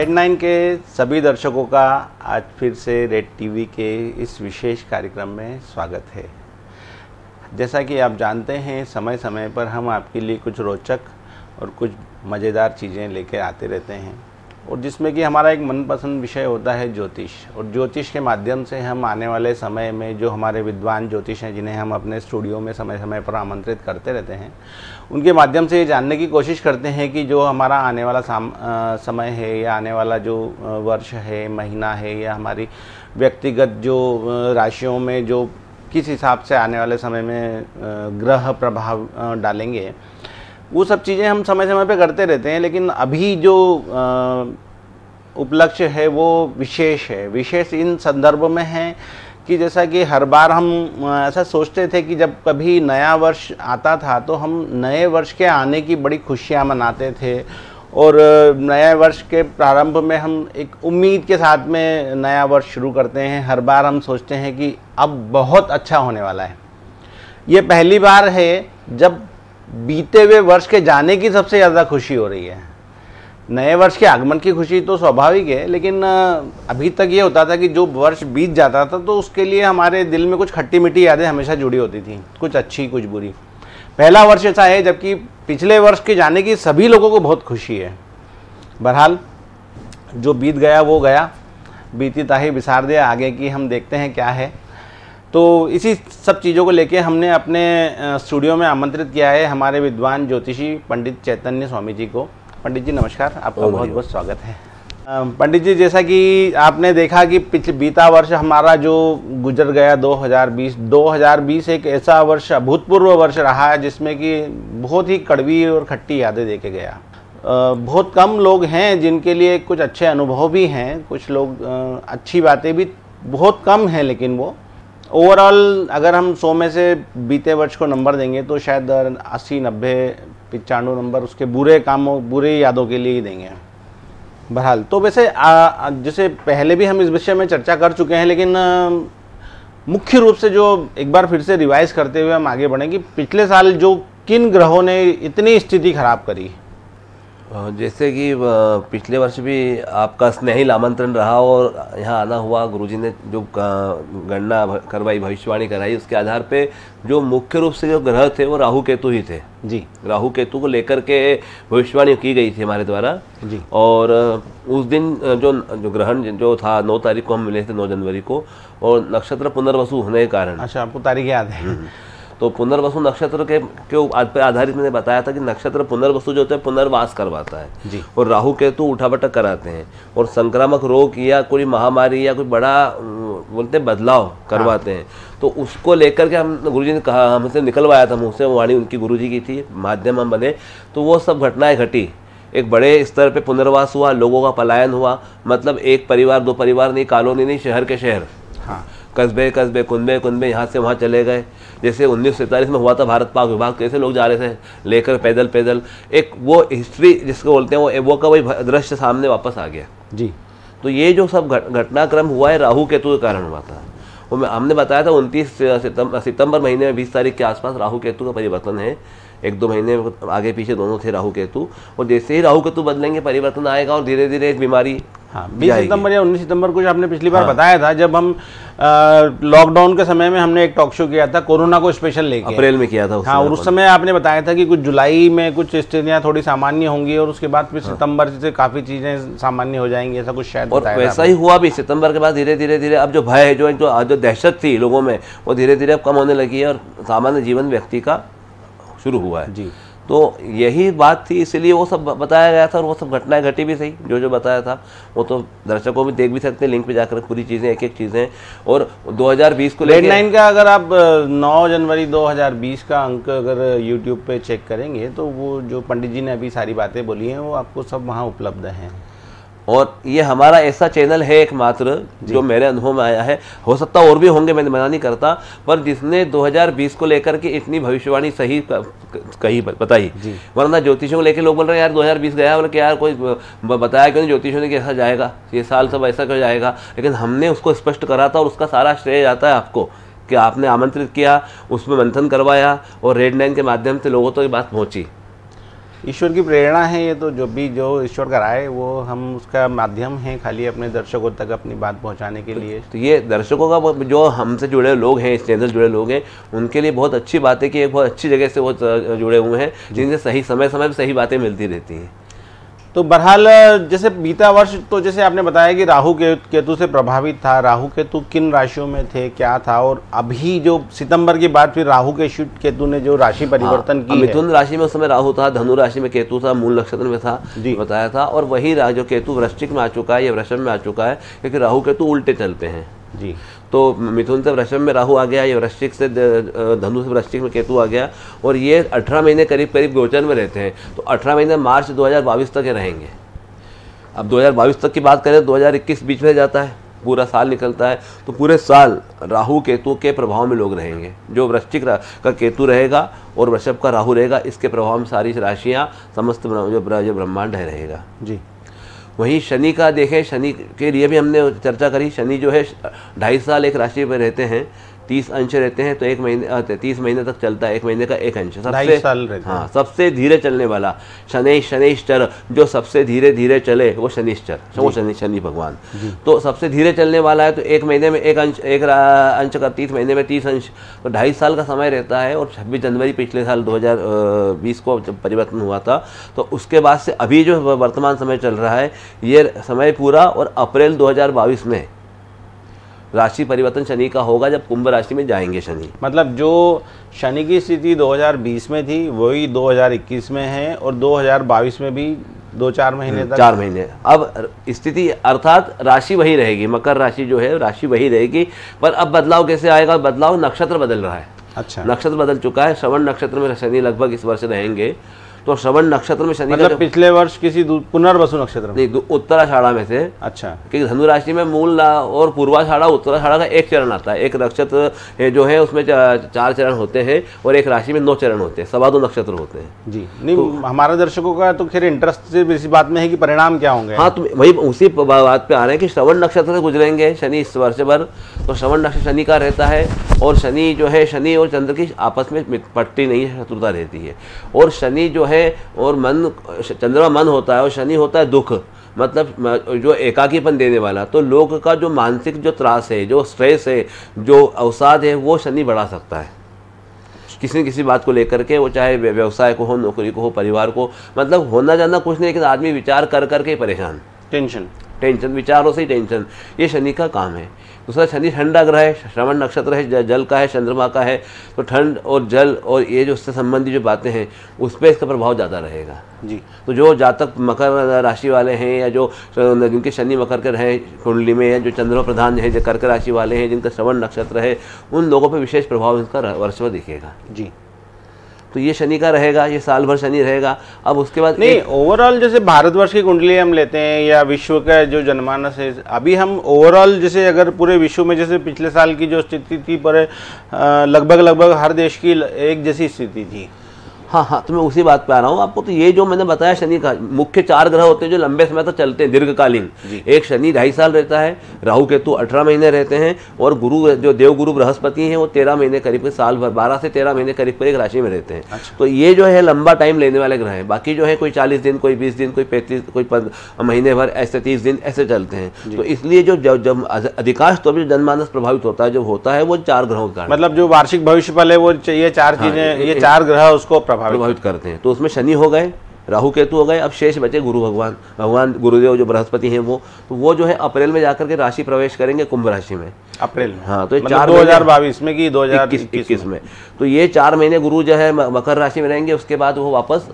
Red 9 के सभी दर्शकों का आज फिर से रेड टीवी के इस विशेष कार्यक्रम में स्वागत है। जैसा कि आप जानते हैं, समय समय पर हम आपके लिए कुछ रोचक और कुछ मज़ेदार चीज़ें लेकर आते रहते हैं, और जिसमें कि हमारा एक मनपसंद विषय होता है ज्योतिष। और ज्योतिष के माध्यम से हम आने वाले समय में जो हमारे विद्वान ज्योतिष हैं, जिन्हें हम अपने स्टूडियो में समय समय पर आमंत्रित करते रहते हैं, उनके माध्यम से ये जानने की कोशिश करते हैं कि जो हमारा आने वाला समय है, या आने वाला जो वर्ष है, महीना है, या हमारी व्यक्तिगत जो राशियों में जो किस हिसाब से आने वाले समय में ग्रह प्रभाव डालेंगे, वो सब चीज़ें हम समय समय पे करते रहते हैं। लेकिन अभी जो उपलक्ष्य है वो विशेष है। विशेष इन संदर्भ में है कि जैसा कि हर बार हम ऐसा सोचते थे कि जब कभी नया वर्ष आता था तो हम नए वर्ष के आने की बड़ी खुशियाँ मनाते थे, और नए वर्ष के प्रारंभ में हम एक उम्मीद के साथ में नया वर्ष शुरू करते हैं। हर बार हम सोचते हैं कि अब बहुत अच्छा होने वाला है। ये पहली बार है जब बीते हुए वर्ष के जाने की सबसे ज़्यादा खुशी हो रही है। नए वर्ष के आगमन की खुशी तो स्वाभाविक है, लेकिन अभी तक ये होता था कि जो वर्ष बीत जाता था तो उसके लिए हमारे दिल में कुछ खट्टी मीठी यादें हमेशा जुड़ी होती थी, कुछ अच्छी कुछ बुरी। पहला वर्ष ऐसा है जबकि पिछले वर्ष के जाने की सभी लोगों को बहुत खुशी है। बहरहाल जो बीत गया वो गया, बीती ताही बिसार दिया, आगे की हम देखते हैं क्या है। तो इसी सब चीज़ों को लेके हमने अपने स्टूडियो में आमंत्रित किया है हमारे विद्वान ज्योतिषी पंडित चैतन्य स्वामी जी को। पंडित जी नमस्कार, आपका बहुत बहुत स्वागत है। पंडित जी, जैसा कि आपने देखा कि बीता वर्ष हमारा जो गुजर गया 2020 एक ऐसा वर्ष, अभूतपूर्व वर्ष रहा है जिसमें कि बहुत ही कड़वी और खट्टी यादें दे के गया। बहुत कम लोग हैं जिनके लिए कुछ अच्छे अनुभव भी हैं, कुछ लोग अच्छी बातें भी बहुत कम हैं, लेकिन वो ओवरऑल अगर हम 100 में से बीते वर्ष को नंबर देंगे तो शायद 80, 90, 95 नंबर उसके बुरे कामों, बुरे यादों के लिए ही देंगे। बहरहाल तो वैसे जैसे पहले भी हम इस विषय में चर्चा कर चुके हैं, लेकिन मुख्य रूप से जो एक बार फिर से रिवाइज करते हुए हम आगे बढ़ें कि पिछले साल जो किन ग्रहों ने इतनी स्थिति खराब करी। जैसे कि पिछले वर्ष भी आपका स्नेहिल आमंत्रण रहा और यहाँ आना हुआ, गुरुजी ने जो गणना करवाई, भविष्यवाणी कराई, उसके आधार पे जो मुख्य रूप से जो ग्रह थे वो राहु केतु ही थे जी। राहु केतु को लेकर के भविष्यवाणी की गई थी हमारे द्वारा जी। और उस दिन जो ग्रहण जो था 9 तारीख को हम मिले थे, 9 जनवरी को, और नक्षत्र पुनर्वसु होने के कारण। अच्छा, आपको तारीख याद है? तो पुनर्वसु नक्षत्र के पर आधारित मैंने बताया था कि नक्षत्र पुनर्वसु जो होता है पुनर्वास करवाता है जी। और राहु केतु उठापटक कराते हैं, और संक्रामक रोग या कोई महामारी या कोई बड़ा बोलते बदलाव करवाते हैं। तो उसको लेकर के हम, गुरुजी ने कहा, हमसे निकलवाया था मुँह से, वाणी उनकी गुरुजी की थी, माध्यम हम बने, तो वो सब घटनाएं घटी। एक बड़े स्तर पे पुनर्वास हुआ, लोगों का पलायन हुआ, मतलब एक परिवार, 2 परिवार नहीं, कॉलोनी नहीं, शहर के शहर, हाँ, कस्बे कस्बे, कुनबे यहाँ से वहाँ चले गए। जैसे 1947 में हुआ था भारत पाक विभाग, कैसे लोग जा रहे थे लेकर पैदल, एक वो हिस्ट्री जिसको बोलते हैं वो का वही दृश्य सामने वापस आ गया जी। तो ये जो सब घटनाक्रम हुआ है राहु केतु के कारण हुआ था। वो हमने बताया था 29 सितंबर महीने में 20 तारीख के आसपास राहु केतु का परिवर्तन है। 1-2 महीने आगे पीछे दोनों थे राहु केतु, और जैसे ही राहु केतु बदलेंगे परिवर्तन आएगा और धीरे धीरे एक बीमारी। हाँ, 20 सितंबर या 19 सितंबर कुछ आपने पिछली बार बताया था, जब हम लॉकडाउन के समय में हमने एक टॉक शो किया था, कोरोना को स्पेशल लेके अप्रैल में किया था। हाँ, और उस समय आपने बताया था कि कुछ जुलाई में कुछ स्थितियाँ थोड़ी सामान्य होंगी और उसके बाद फिर सितंबर से काफ़ी चीज़ें सामान्य हो जाएंगी, ऐसा कुछ शायद। और वैसा ही हुआ भी। सितंबर के बाद धीरे धीरे अब जो भय है, जो दहशत थी लोगों में, वो धीरे धीरे अब कम होने लगी है और सामान्य जीवन व्यक्ति का शुरू हुआ है जी। तो यही बात थी, इसलिए वो सब बताया गया था, और वो सब घटनाएं घटी भी सही। जो बताया था वो तो दर्शकों भी देख भी सकते हैं, लिंक पे जाकर पूरी चीज़ें, एक एक चीज़ें। और 2020 को रेड 9 का अगर आप 9 जनवरी 2020 का अंक अगर यूट्यूब पे चेक करेंगे तो वो जो पंडित जी ने अभी सारी बातें बोली हैं वो आपको सब वहाँ उपलब्ध हैं। और ये हमारा ऐसा चैनल है एकमात्र जो मेरे अनुभव में आया है, हो सकता और भी होंगे, मैंने मना नहीं करता, पर जिसने 2020 को लेकर के इतनी भविष्यवाणी सही कही बताई। वरना ज्योतिषों को लेकर लोग बोल रहे हैं यार 2020 गया, बोले कि यार कोई बताया क्यों नहीं ज्योतिषों ने कि ऐसा जाएगा, ये साल सब ऐसा क्यों जाएगा। लेकिन हमने उसको स्पष्ट करा था, और उसका सारा श्रेय जाता है आपको कि आपने आमंत्रित किया, उसमें मंथन करवाया, और रेड 9 के माध्यम से लोगों तक ये बात पहुँची। ईश्वर की प्रेरणा है ये, तो जो ईश्वर कराए वो हम उसका माध्यम हैं खाली अपने दर्शकों तक अपनी बात पहुंचाने के लिए। तो ये दर्शकों का, जो हमसे जुड़े लोग हैं, इस चैनल जुड़े लोग हैं, उनके लिए बहुत अच्छी बात है कि एक बहुत अच्छी जगह से वो जुड़े हुए हैं, जिनसे सही समय पर सही बातें मिलती रहती हैं। तो बहरहाल जैसे बीता वर्ष, तो जैसे आपने बताया कि राहु केतु से प्रभावित था, राहु केतु किन राशियों में थे, क्या था, और अभी जो सितंबर के बाद फिर राहु केतु ने जो राशि परिवर्तन की, मिथुन राशि में उस समय राहु था, धनु राशि में केतु था, मूल नक्षत्र में था, बताया था। और वही जो केतु वृश्चिक में आ चुका है, ये वृषभ में आ चुका है, क्योंकि राहु केतु उल्टे चलते हैं जी। तो मिथुन से वृषभ में राहु आ गया, ये वृश्चिक से धनु से वृश्चिक में केतु आ गया, और ये 18 महीने करीब करीब गोचर में रहते हैं। तो 18 महीने मार्च 2022 तक ये रहेंगे। अब 2022 तक की बात करें, 2021 बीच में जाता है, पूरा साल निकलता है, तो पूरे साल राहु केतु के प्रभाव में लोग रहेंगे। जो वृश्चिक का केतु रहेगा और वृषभ का राहु रहेगा, इसके प्रभाव में सारी राशियाँ, समस्त जो ब्रह्मांड रहेगा जी। वहीं शनि का देखें, शनि के लिए भी हमने चर्चा करी। शनि जो है 2.5 साल एक राशि पर रहते हैं, 30 अंश रहते हैं, तो 1 महीने 30 महीने तक चलता है, 1 महीने का 1 अंश, सबसे साल रहते हैं। हाँ, सबसे धीरे चलने वाला शनिश्चर, जो सबसे धीरे धीरे चले वो शनिश्चर, वो शनि भगवान। तो सबसे धीरे चलने वाला है, तो 1 महीने में 1 अंश, 1 अंश का 30 महीने में 30 अंश, तो 2.5 साल का समय रहता है। और 26 जनवरी पिछले साल 2020 को जब परिवर्तन हुआ था, तो उसके बाद से अभी जो वर्तमान समय चल रहा है, ये समय पूरा, और अप्रैल 2022 में राशि परिवर्तन शनि का होगा, जब कुंभ राशि में जाएंगे शनि। मतलब जो शनि की स्थिति 2020 में थी वही 2021 में है, और 2022 में भी 2-4 महीने तक, 4 महीने। अब स्थिति अर्थात राशि वही रहेगी, मकर राशि जो है राशि वही रहेगी, पर अब बदलाव कैसे आएगा? बदलाव, नक्षत्र बदल रहा है। अच्छा, नक्षत्र बदल चुका है। श्रवण नक्षत्र में शनि लगभग इस वर्ष रहेंगे। तो श्रवण नक्षत्र में शनि, मतलब पिछले वर्ष किसी पुनर्वसु नक्षत्र में नहीं, उत्तराषाढ़ा में से। अच्छा, क्योंकि धनु राशि में मूल और पूर्वाषाढ़ा, उत्तराषाढ़ा का एक चरण आता है। एक नक्षत्र जो है उसमें 4 चरण होते हैं, और एक राशि में 9 चरण होते हैं, 2.25 नक्षत्र होते हैं जी। नहीं, तो हमारे दर्शकों का तो खैर इंटरेस्ट इसी बात में है कि परिणाम क्या होंगे। हाँ, तो वही उसी बात पे आ रहे हैं कि श्रवण नक्षत्र से गुजरेंगे शनि इस वर्ष भर। तो श्रवण नक्षत्र शनि का रहता है, और शनि जो है, शनि और चंद्र की आपस में पट्टी नहीं है, शत्रुता रहती है। और शनि जो है, और मन, चंद्रमा मन होता है और शनि होता है दुख, मतलब जो एकाकीपन देने वाला। तो लोग का जो मानसिक जो त्रास है, जो स्ट्रेस है, जो अवसाद है, वो शनि बढ़ा सकता है किसी न किसी बात को लेकर के। वो चाहे व्यवसाय को हो, नौकरी को हो, परिवार को, मतलब होना जाना कुछ नहीं, लेकिन आदमी विचार कर करके परेशान, टेंशन, विचारों से ही टेंशन, ये शनि का काम है। दूसरा, शनि ठंडा ग्रह है, श्रवण नक्षत्र है, जल का है, चंद्रमा का है, तो ठंड और जल और ये जो उससे संबंधी जो बातें हैं, उस पर इसका प्रभाव ज़्यादा रहेगा जी। तो जो जातक मकर राशि वाले हैं, या जो जिनके शनि मकर के रहे कुंडली में, या जो चंद्रमा प्रधान है, जो कर्क राशि वाले हैं, जिनका श्रवण नक्षत्र है, उन लोगों पर विशेष प्रभाव इसका वर्ष में दिखेगा जी। तो ये शनि का रहेगा, ये साल भर शनि रहेगा। अब उसके बाद नहीं, ओवरऑल जैसे भारतवर्ष की कुंडली हम लेते हैं, या विश्व का जो जनमानस है, अभी हम ओवरऑल जैसे अगर पूरे विश्व में जैसे पिछले साल की जो स्थिति थी, पर लगभग हर देश की एक जैसी स्थिति थी। हाँ, तो मैं उसी बात पे आ रहा हूँ आपको। तो ये जो मैंने बताया, शनि का मुख्य 4 ग्रह होते हैं जो लंबे समय तक चलते हैं, दीर्घकालीन। एक शनि 2.5 साल रहता है, राहु केतु 18 महीने रहते हैं, और गुरु जो देवगुरु बृहस्पति हैं वो 13 महीने करीब साल भर, 12 से 13 महीने करीब एक राशि में रहते हैं। अच्छा। तो ये जो है लंबा टाइम लेने वाले ग्रह हैं। बाकी जो है कोई 40 दिन, कोई 20 दिन, कोई 35, कोई महीने भर, ऐसे 30 दिन ऐसे चलते हैं। तो इसलिए जब अधिकांश तो भी जनमानस प्रभावित होता है, जब होता है वो 4 ग्रहों का, मतलब जो वार्षिक भविष्य फल है वो ये 4 चीजें, ये 4 ग्रह उसको प्रभावित करते हैं। तो उसमें शनि हो गए, राहु केतु हो गए, अब शेष बचे गुरु भगवान गुरुदेव जो बृहस्पति हैं वो जो है अप्रैल में जाकर के राशि प्रवेश करेंगे कुंभ राशि में, अप्रैल में। हाँ, तो मतलब 2022 में कि 2021 में। तो ये 4 महीने गुरु जो है मकर राशि में रहेंगे, उसके बाद वो वापस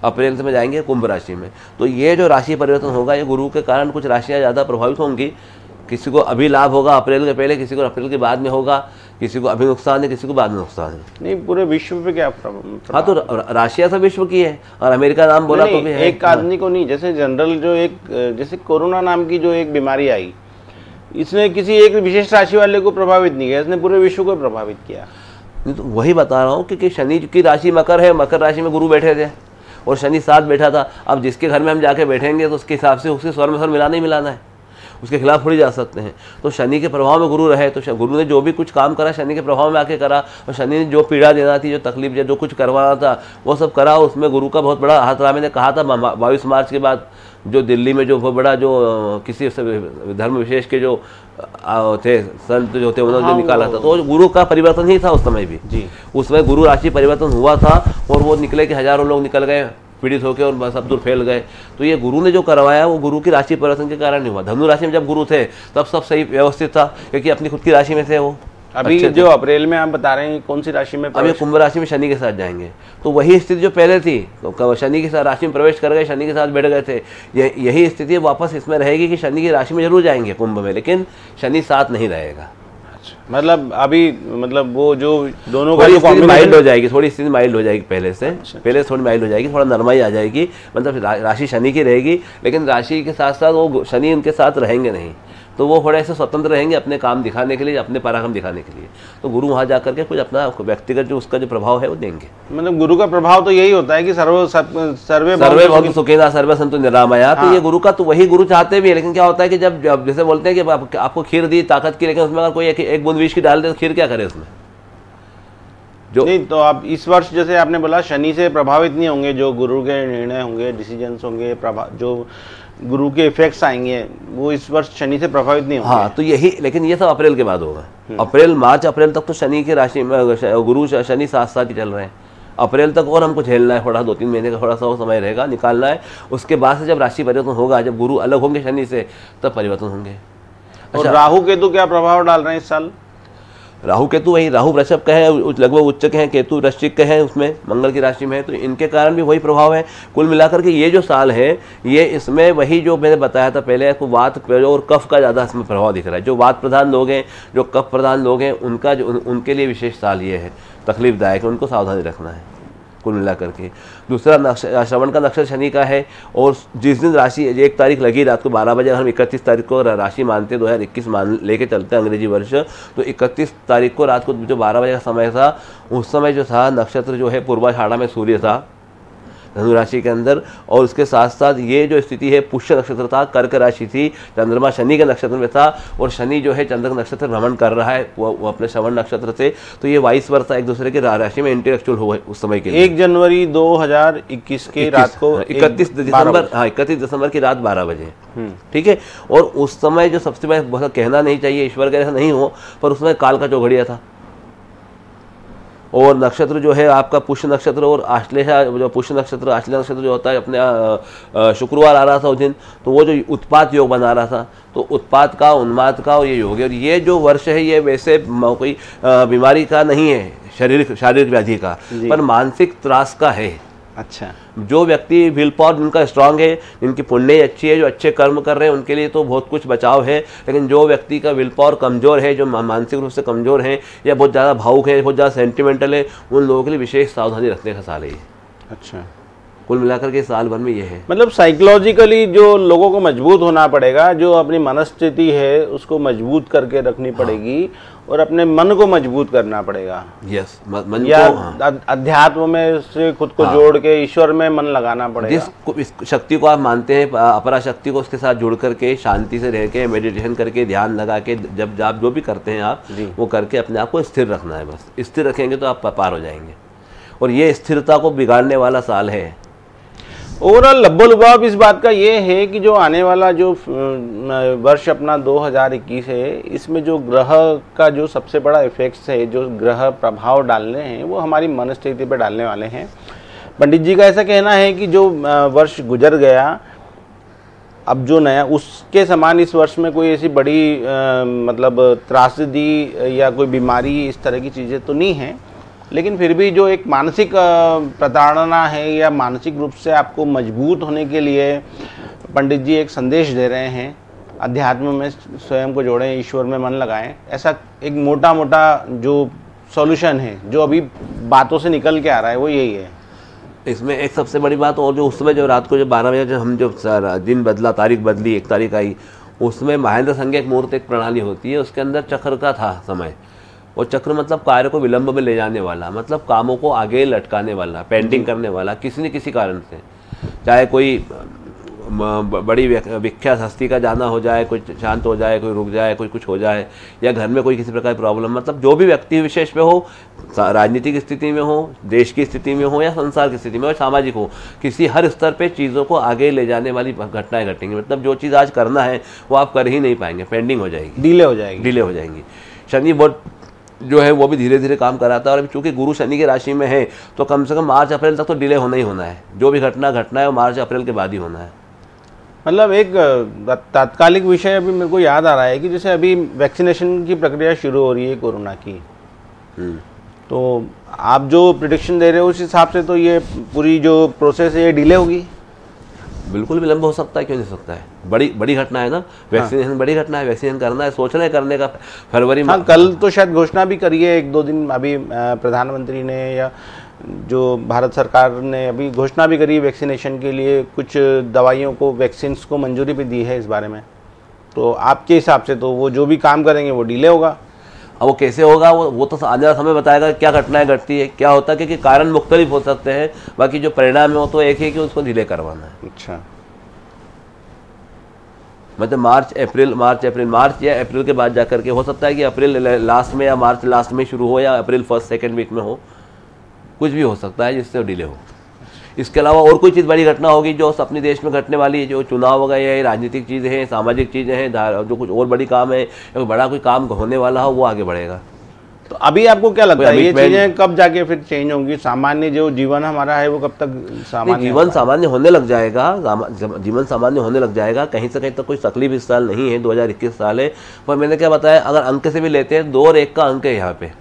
अप्रैल में जाएंगे कुंभ राशि में। तो ये जो राशि परिवर्तन होगा, ये गुरु के कारण कुछ राशियाँ ज़्यादा प्रभावित होंगी। किसी को अभी लाभ होगा अप्रैल के पहले, किसी को अप्रैल के बाद में होगा, किसी को अभी नुकसान है, किसी को बाद में नुकसान है। नहीं, पूरे विश्व पे क्या हाँ, तो राशिया सब विश्व की है, और अमेरिका नाम बोला तो भी है। एक आदमी को नहीं, जैसे जनरल जो एक जैसे कोरोना नाम की जो एक बीमारी आई, इसने किसी एक विशेष राशि वाले को प्रभावित नहीं किया, इसने पूरे विश्व को प्रभावित किया। नहीं, तो वही बता रहा हूँ कि शनि की राशि मकर है, मकर राशि में गुरु बैठे थे और शनि साथ बैठा था। अब जिसके घर में हम जाके बैठेंगे तो उसके हिसाब से उसके स्वर में स्वर मिलाना ही मिलाना है। उसके खिलाफ थोड़ी जा सकते हैं। तो शनि के प्रभाव में गुरु रहे तो गुरु ने जो भी कुछ काम करा शनि के प्रभाव में आके करा, और शनि ने जो पीड़ा देना थी, जो तकलीफ, जो कुछ करवाना था वो सब करा। उसमें गुरु का बहुत बड़ा हाथ रहा। मैंने कहा था 22 मार्च के बाद जो दिल्ली में जो बहुत बड़ा जो किसी धर्म विशेष के जो थे संत जो थे उन्होंने जो निकाला था, तो गुरु का परिवर्तन ही था उस समय भी जी। उस समय गुरु राशि परिवर्तन हुआ था और वो निकले कि हजारों लोग निकल गए पीड़ित होकर और सब दूर फैल गए। तो ये गुरु ने जो करवाया वो गुरु की राशि परिवर्तन के कारण नहीं हुआ। धनु राशि में जब गुरु थे तब सब सही व्यवस्थित था, क्योंकि अपनी खुद की राशि में थे वो। अभी जो अप्रैल में आप बता रहे हैं कौन सी राशि में? अभी कुंभ राशि में शनि के साथ जाएंगे, तो वही स्थिति जो पहले थी, तो शनि के साथ राशि में प्रवेश कर गए, शनि के साथ बैठ गए थे, यही स्थिति वापस इसमें रहेगी कि शनि की राशि में जरूर जाएंगे कुंभ में, लेकिन शनि साथ नहीं रहेगा। मतलब अभी मतलब वो जो दोनों का स्थिति माइल्ड हो जाएगी, थोड़ी स्थिति माइल्ड हो जाएगी पहले से। पहले थोड़ी माइल्ड हो जाएगी, थोड़ा नरमाई आ जाएगी, मतलब राशि शनि की रहेगी, लेकिन राशि के साथ साथ वो शनि उनके साथ रहेंगे नहीं, तो वो थोड़े ऐसे स्वतंत्र रहेंगे अपने काम दिखाने के लिए, अपने पराक्रम दिखाने के लिए। तो गुरु वहाँ जा करके कुछ अपना व्यक्तिगत जो उसका जो प्रभाव है वो देंगे। मतलब गुरु का प्रभाव तो यही होता है कि सर्वे भवन्तु सुखिनः सर्वे सन्तु निरामया। तो ये गुरु का तो वही गुरु चाहते भी है, लेकिन क्या होता है कि जब जैसे बोलते हैं कि आपको खीर दी ताकत की, लेकिन उसमें अगर कोई एक बूंद विष की डाल दे तो खीर क्या करे उसमें जो नहीं। तो आप इस वर्ष जैसे आपने बोला शनि से प्रभावित नहीं होंगे, जो गुरु के निर्णय होंगे, डिसीजंस होंगे, जो गुरु के इफेक्ट्स आएंगे वो इस वर्ष शनि से प्रभावित नहीं होंगे। हाँ, तो यही, लेकिन ये सब अप्रैल के बाद होगा। अप्रैल, मार्च अप्रैल तक तो शनि की राशि में गुरु शनि साथ साथ ही चल रहे हैं। अप्रैल तक और हमको झेलना है, थोड़ा 2-3 महीने का थोड़ा सा वो समय रहेगा, निकालना है। उसके बाद से जब राशि परिवर्तन होगा, जब गुरु अलग होंगे शनि से, तब परिवर्तन होंगे। और राहु केतु क्या प्रभाव डाल रहे हैं इस साल? राहु केतु वही, राहु वृषभ का है, लगभग उच्च के हैं, केतु वृश्चिक के हैं, उसमें मंगल की राशि में है, तो इनके कारण भी वही प्रभाव है। कुल मिलाकर के ये जो साल है ये इसमें वही जो मैंने बताया था पहले, आपको वात और कफ का ज़्यादा इसमें प्रभाव दिख रहा है। जो वात प्रधान लोग हैं, जो कफ प्रधान लोग हैं, उनका जो उनके लिए विशेष साल ये है, तकलीफदायक है, उनको सावधानी रखना है कुल मिलाकर के। दूसरा श्रवण का नक्षत्र शनि का है, और जिस दिन राशि 1 तारीख लगी रात को 12 बजे, हम 31 तारीख को राशि मानते 2021 मान लेके चलते हैं अंग्रेजी वर्ष, तो 31 तारीख को रात को जो 12 बजे का समय था, उस समय जो था नक्षत्र जो है पूर्वाषाढ़ा में सूर्य था धनु राशि के अंदर, और उसके साथ साथ ये जो स्थिति है पुष्य नक्षत्र था, कर्क राशि थी, चंद्रमा शनि के नक्षत्र में था, और शनि जो है चंद्र नक्षत्र भ्रमण कर रहा है वो अपने श्रवण नक्षत्र से, तो ये वाइस वर्सा एक दूसरे के राशि में इंटेलेक्चुअल हुआ उस समय के लिए। 1 जनवरी 2021 की रात को 31 दिसंबर, हाँ 31 दिसंबर की रात 12 बजे, ठीक है। और उस समय जो सबसे पहले बहुत कहना नहीं चाहिए, ईश्वर का ऐसा नहीं हो, पर उसमें काल का चौघड़िया था, और नक्षत्र जो है आपका पुष्य नक्षत्र और आश्लेषा, जो पुष्य नक्षत्र आश्लेषा नक्षत्र जो होता है अपने शुक्रवार आ रहा था उस दिन, तो वो जो उत्पात योग बना रहा था, तो उत्पात का, उन्माद का और ये योग है। और ये जो वर्ष है ये वैसे कोई बीमारी का नहीं है, शारीरिक व्याधि का, पर मानसिक त्रास का है। अच्छा, जो व्यक्ति विल पावर जिनका स्ट्रांग है, जिनकी पुण्य अच्छी है, जो अच्छे कर्म कर रहे हैं, उनके लिए तो बहुत कुछ बचाव है, लेकिन जो व्यक्ति का विल पावर कमज़ोर है, जो मानसिक रूप से कमज़ोर हैं, या बहुत ज़्यादा भावुक है, बहुत ज़्यादा सेंटिमेंटल है, उन लोगों के लिए विशेष सावधानी रखने का साल है ये। अच्छा, कुल मिलाकर के साल भर में ये है। मतलब साइकोलॉजिकली जो लोगों को मजबूत होना पड़ेगा, जो अपनी मनस्थिति है उसको मजबूत करके रखनी पड़ेगी, और अपने मन को मजबूत करना पड़ेगा। यस, मन या अध्यात्म में से खुद को जोड़ के ईश्वर में मन लगाना पड़ेगा। जिस शक्ति को आप मानते हैं, अपरा शक्ति को उसके साथ जुड़ करके, शांति से रह के, मेडिटेशन करके, ध्यान लगा के, जब आप जो भी करते हैं आप वो करके अपने आप को स्थिर रखना है। बस स्थिर रखेंगे तो आप पार हो जाएंगे, और ये स्थिरता को बिगाड़ने वाला साल है। ओवरऑल लब्बो-लुबाब इस बात का ये है कि जो आने वाला जो वर्ष अपना 2021 है, इसमें जो ग्रह का जो सबसे बड़ा इफेक्ट्स है, जो ग्रह प्रभाव डालने हैं, वो हमारी मन स्थिति पे डालने वाले हैं। पंडित जी का ऐसा कहना है कि जो वर्ष गुजर गया, अब जो नया उसके समान इस वर्ष में कोई ऐसी बड़ी मतलब त्रासदी या कोई बीमारी इस तरह की चीज़ें तो नहीं हैं, लेकिन फिर भी जो एक मानसिक प्रताड़ना है या मानसिक रूप से आपको मजबूत होने के लिए पंडित जी एक संदेश दे रहे हैं, अध्यात्म में स्वयं को जोड़ें, ईश्वर में मन लगाएं। ऐसा एक मोटा मोटा जो सॉल्यूशन है, जो अभी बातों से निकल के आ रहा है, वो यही है। इसमें एक सबसे बड़ी बात, और जो उस समय जो रात को जो 12 बजे जो हम जो दिन बदला, तारीख बदली, 1 तारीख आई, उसमें महेंद्र संज्ञक मुहूर्त एक प्रणाली होती है, उसके अंदर चक्र का था समय, और चक्र मतलब कार्य को विलंब में ले जाने वाला, मतलब कामों को आगे लटकाने वाला, पेंडिंग करने वाला, किसी न किसी कारण से, चाहे कोई बड़ी विख्यात हस्ती का जाना हो जाए, कोई शांत हो जाए, कोई रुक जाए, कोई कुछ हो जाए, या घर में कोई किसी प्रकार की प्रॉब्लम, मतलब जो भी व्यक्ति विशेष में हो, राजनीतिक स्थिति में हो, देश की स्थिति में हो या संसार की स्थिति में हो, सामाजिक हो, किसी हर स्तर पे चीज़ों को आगे ले जाने वाली घटनाएं घटेंगी। मतलब जो चीज़ आज करना है वो आप कर ही नहीं पाएंगे, पेंडिंग हो जाएगी, डिले हो जाएंगी। शनि बहुत जो है वो भी धीरे धीरे काम कराता है, और अभी चूंकि गुरु शनि की राशि में है तो कम से कम मार्च अप्रैल तक तो डिले होना ही होना है। जो भी घटना है वो मार्च अप्रैल के बाद ही होना है। मतलब एक तात्कालिक विषय अभी मेरे को याद आ रहा है कि जैसे अभी वैक्सीनेशन की प्रक्रिया शुरू हो रही है कोरोना की, तो आप जो प्रिडिक्शन दे रहे हो उस हिसाब से तो ये पूरी जो प्रोसेस है ये डिले होगी? बिल्कुल विलंब हो सकता है, क्यों नहीं सकता है? बड़ी घटना है ना, वैक्सीनेशन। हाँ। बड़ी घटना है, वैक्सीनेशन करना है, सोचना है करने का फरवरी में। हाँ, कल तो शायद घोषणा भी करी है, 1-2 दिन अभी प्रधानमंत्री ने या जो भारत सरकार ने अभी घोषणा भी करी है वैक्सीनेशन के लिए, कुछ दवाइयों को, वैक्सीन को मंजूरी भी दी है इस बारे में। तो आपके हिसाब से तो वो जो भी काम करेंगे वो डिले होगा? अब वो कैसे होगा वो तो आने वाला समय बताएगा क्या घटनाएं घटती है, क्या होता है, क्योंकि कारण मुख्तलिफ हो सकते हैं, बाकी जो परिणाम है वो तो एक ही कि उसको डिले करवाना है। अच्छा, मतलब मार्च या अप्रैल के बाद जाकर के हो सकता है कि अप्रैल लास्ट में या मार्च लास्ट में शुरू हो या अप्रैल फर्स्ट सेकेंड वीक में हो, कुछ भी हो सकता है जिससे डिले हो। इसके अलावा और कोई चीज़ बड़ी घटना होगी जो अपने देश में घटने वाली है, जो चुनाव हो गए, राजनीतिक चीज़ें हैं, सामाजिक चीज़ें हैं, जो कुछ और बड़ी काम है या बड़ा कोई काम होने वाला हो, वो आगे बढ़ेगा। तो अभी आपको क्या लगता है ये चीज़ें कब जाके फिर चेंज होंगी? सामान्य जो जीवन हमारा है वो कब तक जीवन सामान्य होने लग जाएगा? जीवन सामान्य होने लग जाएगा, कहीं से कहीं तक कोई तकलीफ इस साल नहीं है, 2021 साल है। पर मैंने क्या बताया, अगर अंक से भी लेते हैं 2 और 1 का अंक है यहाँ पे,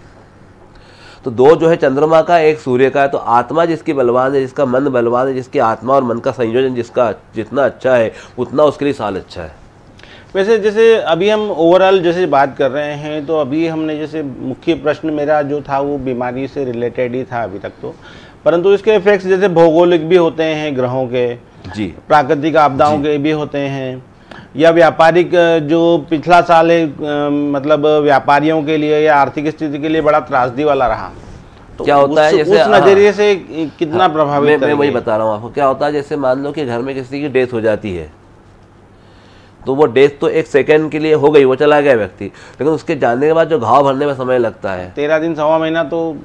तो 2 जो है चंद्रमा का, 1 सूर्य का है। तो आत्मा जिसकी बलवान है, जिसका मन बलवान है, जिसकी आत्मा और मन का संयोजन जिसका जितना अच्छा है उतना उसके लिए साल अच्छा है। वैसे जैसे अभी हम ओवरऑल जैसे बात कर रहे हैं, तो अभी हमने जैसे मुख्य प्रश्न मेरा जो था वो बीमारी से रिलेटेड ही था अभी तक तो, परंतु इसके इफेक्ट्स जैसे भौगोलिक भी होते हैं ग्रहों के, जी, प्राकृतिक आपदाओं के भी होते हैं, या व्यापारिक जो पिछला साल है मतलब व्यापारियों के लिए या आर्थिक स्थिति के लिए बड़ा त्रासदी वाला रहा, तो क्या होता है जैसे उस नजरिए से कितना प्रभावित? मैं वही बता रहा हूँ आपको। क्या होता है, जैसे मान लो कि घर में किसी की डेथ हो जाती है, तो वो डेथ तो 1 सेकंड के लिए हो गई, वो चला गया व्यक्ति, लेकिन उसके जाने के बाद जो घाव भरने में समय लगता है 13 दिन 1.25 महीना तो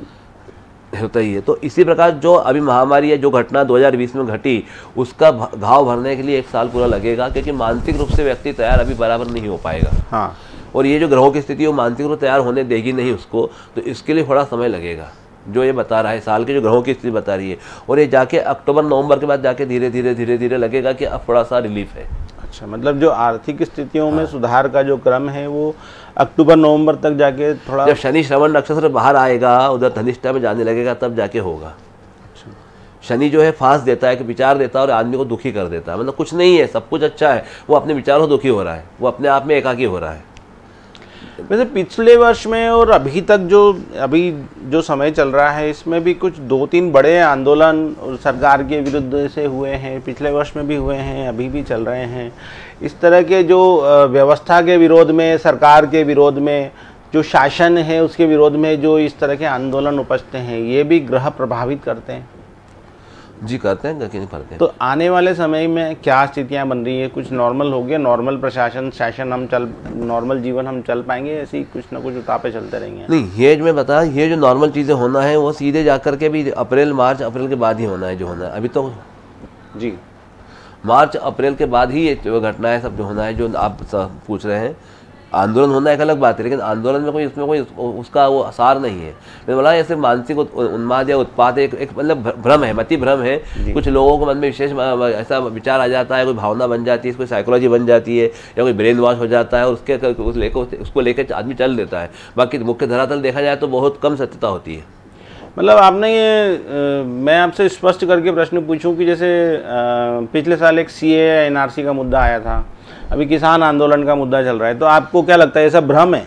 होता ही है। तो इसी प्रकार जो अभी महामारी है, जो घटना 2020 में घटी, उसका घाव भरने के लिए 1 साल पूरा लगेगा, क्योंकि मानसिक रूप से व्यक्ति तैयार अभी बराबर नहीं हो पाएगा। हाँ, और ये जो ग्रहों की स्थिति है वो मानसिक रूप से तैयार होने देगी नहीं उसको, तो इसके लिए थोड़ा समय लगेगा, जो ये बता रहा है साल के जो ग्रहों की स्थिति बता रही है। और ये जाके अक्टूबर नवंबर के बाद जाके धीरे धीरे लगेगा कि अब थोड़ा सा रिलीफ है। अच्छा, मतलब जो आर्थिक स्थितियों में सुधार का जो क्रम है वो अक्टूबर नवंबर तक जाके थोड़ा, जब शनि श्रवण नक्षत्र बाहर आएगा, उधर धनिष्ठा में जाने लगेगा, तब जाके होगा। अच्छा, शनि जो है फांस देता है, कि विचार देता है और आदमी को दुखी कर देता है। मतलब कुछ नहीं है, सब कुछ अच्छा है, वो अपने विचारों दुखी हो रहा है, वो अपने आप में एकाकी हो रहा है। वैसे पिछले वर्ष में और अभी तक अभी जो समय चल रहा है, इसमें भी कुछ 2-3 बड़े आंदोलन सरकार के विरुद्ध से हुए हैं, पिछले वर्ष में भी हुए हैं, अभी भी चल रहे हैं। इस तरह के जो व्यवस्था के विरोध में, सरकार के विरोध में, जो शासन है उसके विरोध में जो इस तरह के आंदोलन उपजते हैं, ये भी ग्रह प्रभावित करते हैं? जी करते हैं, क्यों नहीं करते हैं। तो आने वाले समय में क्या स्थितियां बन रही है? कुछ नॉर्मल हो गया, नॉर्मल प्रशासन शासन नॉर्मल जीवन हम चल पाएंगे? ऐसी कुछ ना कुछ उतापे चलते रहेंगे? नहीं, ये जो मैं बता, ये जो नॉर्मल चीज़ें होना है वो सीधे जाकर के भी मार्च अप्रैल के बाद ही होना है, जो होना है अभी तो। जी, मार्च अप्रैल के बाद ही ये घटना है सब जो होना है, जो आप पूछ रहे हैं। आंदोलन होना एक अलग बात है, लेकिन आंदोलन में इसमें कोई उसका वो आसार नहीं है। मैंने बोला ऐसे मानसिक उन्माद या उत्पाद एक मतलब भ्रम है, मति भ्रम है। कुछ लोगों को मन में विशेष ऐसा विचार आ जाता है, कोई भावना बन जाती है, कोई साइकोलॉजी बन जाती है, या कोई ब्रेन वॉश हो जाता है, और उसको लेकर आदमी चल देता है। बाकी मुख्य धरातल देखा जाए तो बहुत कम सत्यता होती है। मतलब आपने ये मैं आपसे स्पष्ट करके प्रश्न पूछूं कि जैसे पिछले साल एक CAA NRC का मुद्दा आया था, अभी किसान आंदोलन का मुद्दा चल रहा है, तो आपको क्या लगता है ये सब भ्रम है?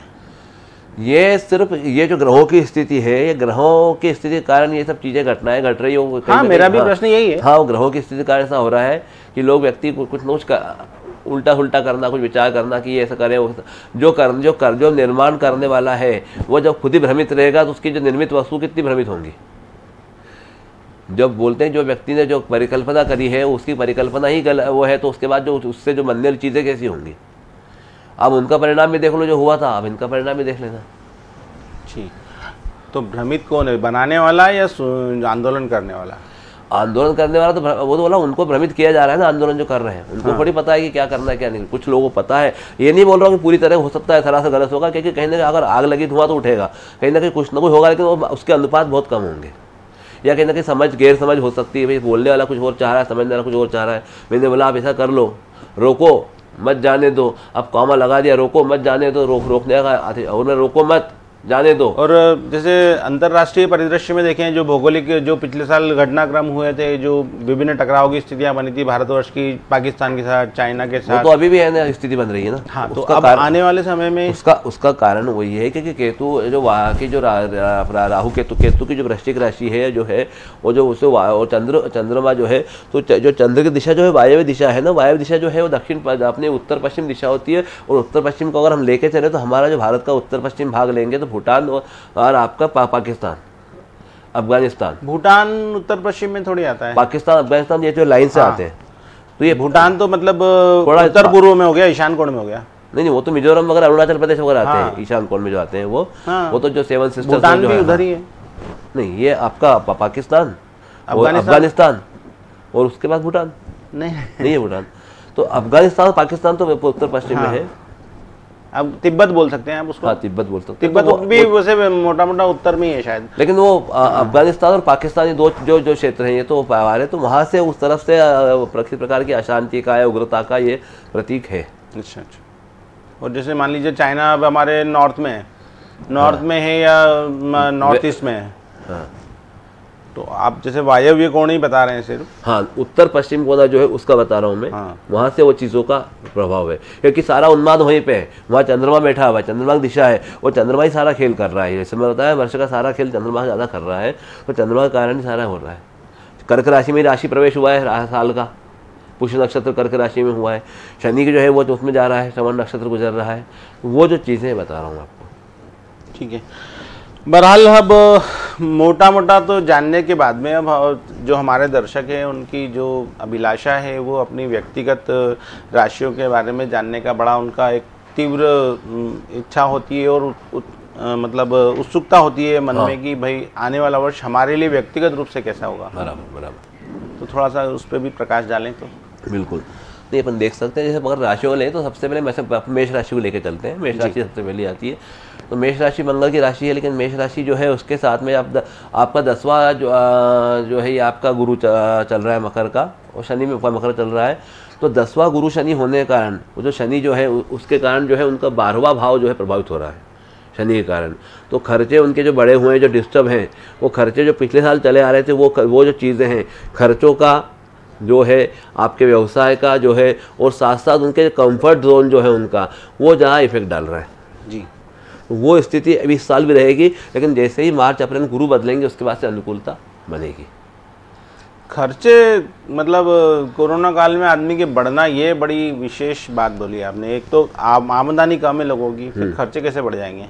ये सिर्फ ये जो ग्रहों की स्थिति है, ये ग्रहों की स्थिति के कारण ये सब चीज़ें घटनाएं घट रही हो। हाँ, मेरा भी प्रश्न यही है। हाँ, वो ग्रहों की स्थिति के कारण ऐसा हो रहा है कि लोग व्यक्ति को कुछ न कुछ उल्टा करना, कुछ विचार करना कि ये ऐसा करें, जो निर्माण करने वाला है वो जब खुद ही भ्रमित रहेगा तो उसकी जो निर्मित वस्तु कितनी भ्रमित होंगी। जब बोलते हैं जो व्यक्ति ने जो परिकल्पना करी है उसकी परिकल्पना ही वो है, तो उसके बाद जो उससे जो बनने वाली चीज़ें कैसी होंगी। अब उनका परिणाम भी देख लो जो हुआ था, अब इनका परिणाम भी देख लेना। ठीक, तो भ्रमित कौन है, बनाने वाला या आंदोलन करने वाला? आंदोलन करने वाला तो वो तो बोला उनको भ्रमित किया जा रहा है ना, आंदोलन जो कर रहे हैं उनको थोड़ी पता है कि क्या करना है क्या नहीं। कुछ लोगों को पता है, ये नहीं बोल रहा हूँ कि पूरी तरह हो सकता है सरासर गलत होगा, क्योंकि कहीं ना कहीं अगर आग लगी धुआं तो उठेगा, कहीं ना कहीं कुछ ना कुछ होगा, लेकिन उसके अनुपात बहुत कम होंगे। या कहीं ना कहीं समझ गैर समझ हो सकती है, भाई बोलने वाला कुछ और चाह रहा है, समझने वाला कुछ और चाह रहा है। मैंने बोला आप ऐसा कर लो, रोको मत जाने दो, अब कॉमा लगा दिया, रोको मत जाने दो, रोकने का और रोको मत जाने दो। और जैसे अंतर्राष्ट्रीय परिदृश्य में देखें, जो भौगोलिक जो पिछले साल घटनाक्रम हुए थे, जो विभिन्न टकराव की स्थितियां बनी थी भारतवर्ष की पाकिस्तान के साथ, चाइना के साथ, वो तो अभी भी है ना, स्थिति बन रही है ना। हाँ, तो अब आने वाले समय में उसका कारण वही है कि केतु जो वहाँ की जो राहु केतु की जो वृश्चिक राशि है जो है, वो जो उसे और चंद्रमा जो है, तो जो चंद्र की दिशा जो है वायव्य दिशा है ना, वायव्य दिशा जो है वो दक्षिण अपने उत्तर पश्चिम दिशा होती है। और उत्तर पश्चिम को अगर हम लेके चले तो हमारा जो भारत का उत्तर पश्चिम भाग लेंगे तो भूटान और आपका पाकिस्तान, अफगानिस्तान। भूटान उत्तर पश्चिम में थोड़ी आता है, पाकिस्तान अफगानिस्तान ये जो लाइन से आते हैं, तो ये भूटान तो मतलब उत्तर पूर्व में हो गया, ईशान कोण में हो गया। नहीं, वो तो मिजोरम वगैरह अरुणाचल प्रदेश वगैरह आते हैं, ईशान कोण में जो आते हैं वो तो जो सेवन सिस्टर्स भूटान भी उधर ही है। नहीं, ये आपका पाकिस्तान, अफगानिस्तान और उसके बाद भूटान। नहीं है भूटान, तो अफगानिस्तान पाकिस्तान तो उत्तर पश्चिम में है। अब तिब्बत बोल सकते हैं आप उसको। हाँ, तिब्बत बोल सकते हैं। तिब्बत तो भी वैसे मोटा मोटा उत्तर में ही है शायद, लेकिन वो अफगानिस्तान और पाकिस्तान ये दो जो क्षेत्र हैं, ये तो पार है, तो वहाँ से उस तरफ से किसी प्रकार की अशांति का या उग्रता का ये प्रतीक है। अच्छा। और जैसे मान लीजिए चाइना अब हमारे नॉर्थ में है या नॉर्थ ईस्ट में है, हाँ, तो आप जैसे वायव्य कोण ही बता रहे हैं सिर्फ। हाँ, उत्तर पश्चिम कोना जो है उसका बता रहा हूँ मैं। हाँ। वहाँ से वो चीज़ों का प्रभाव है, क्योंकि सारा उन्माद वहीं पे है, वहाँ चंद्रमा बैठा हुआ है, चंद्रमा की दिशा है, वो चंद्रमा ही सारा खेल कर रहा है। जैसे मैं बताया वर्ष का सारा खेल चंद्रमा ज़्यादा कर रहा है, तो चंद्रमा के कारण ही सारा हो रहा है। कर्क राशि में राशि प्रवेश हुआ है साल का, पुष्य नक्षत्र कर्क राशि में हुआ है। शनि की जो है वो तो उसमें जा रहा है, श्रवण नक्षत्र गुजर रहा है। वो जो चीज़ें बता रहा हूँ आपको। ठीक है, बहरहाल अब मोटा मोटा तो जानने के बाद में अब जो हमारे दर्शक हैं उनकी जो अभिलाषा है वो अपनी व्यक्तिगत राशियों के बारे में जानने का बड़ा उनका एक तीव्र इच्छा होती है और मतलब उत्सुकता होती है मन में कि भाई आने वाला वर्ष हमारे लिए व्यक्तिगत रूप से कैसा होगा। बराबर। तो थोड़ा सा उस पर भी प्रकाश डालें तो। बिल्कुल, नहीं अपन देख सकते हैं। जैसे अगर राशियों को लें तो सबसे पहले मेष राशि को लेकर चलते हैं। मेष राशि सबसे पहले आती है, तो मेष राशि मंगल की राशि है, लेकिन मेष राशि जो है उसके साथ में आपका 10वां जो है ये आपका गुरु चल रहा है मकर का, और शनि में मकर चल रहा है। तो 10वां गुरु शनि होने के कारण वो जो शनि जो है उसके कारण जो है उनका 12वां भाव जो है प्रभावित हो रहा है शनि के कारण। तो खर्चे उनके जो बढ़े हुए हैं, जो डिस्टर्ब हैं, वो खर्चे जो पिछले साल चले आ रहे थे वो जो चीज़ें हैं खर्चों का जो है, आपके व्यवसाय का जो है, और साथ साथ उनके कंफर्ट जोन जो है उनका, वो ज़्यादा इफेक्ट डाल रहा है जी। वो स्थिति अभी इस साल भी रहेगी, लेकिन जैसे ही मार्च अप्रैल गुरु बदलेंगे उसके बाद से अनुकूलता बनेगी। खर्चे मतलब कोरोना काल में आदमी के बढ़ना, ये बड़ी विशेष बात बोली आपने। एक तो आमदनी कम है लोगों की, फिर खर्चे कैसे बढ़ जाएंगे?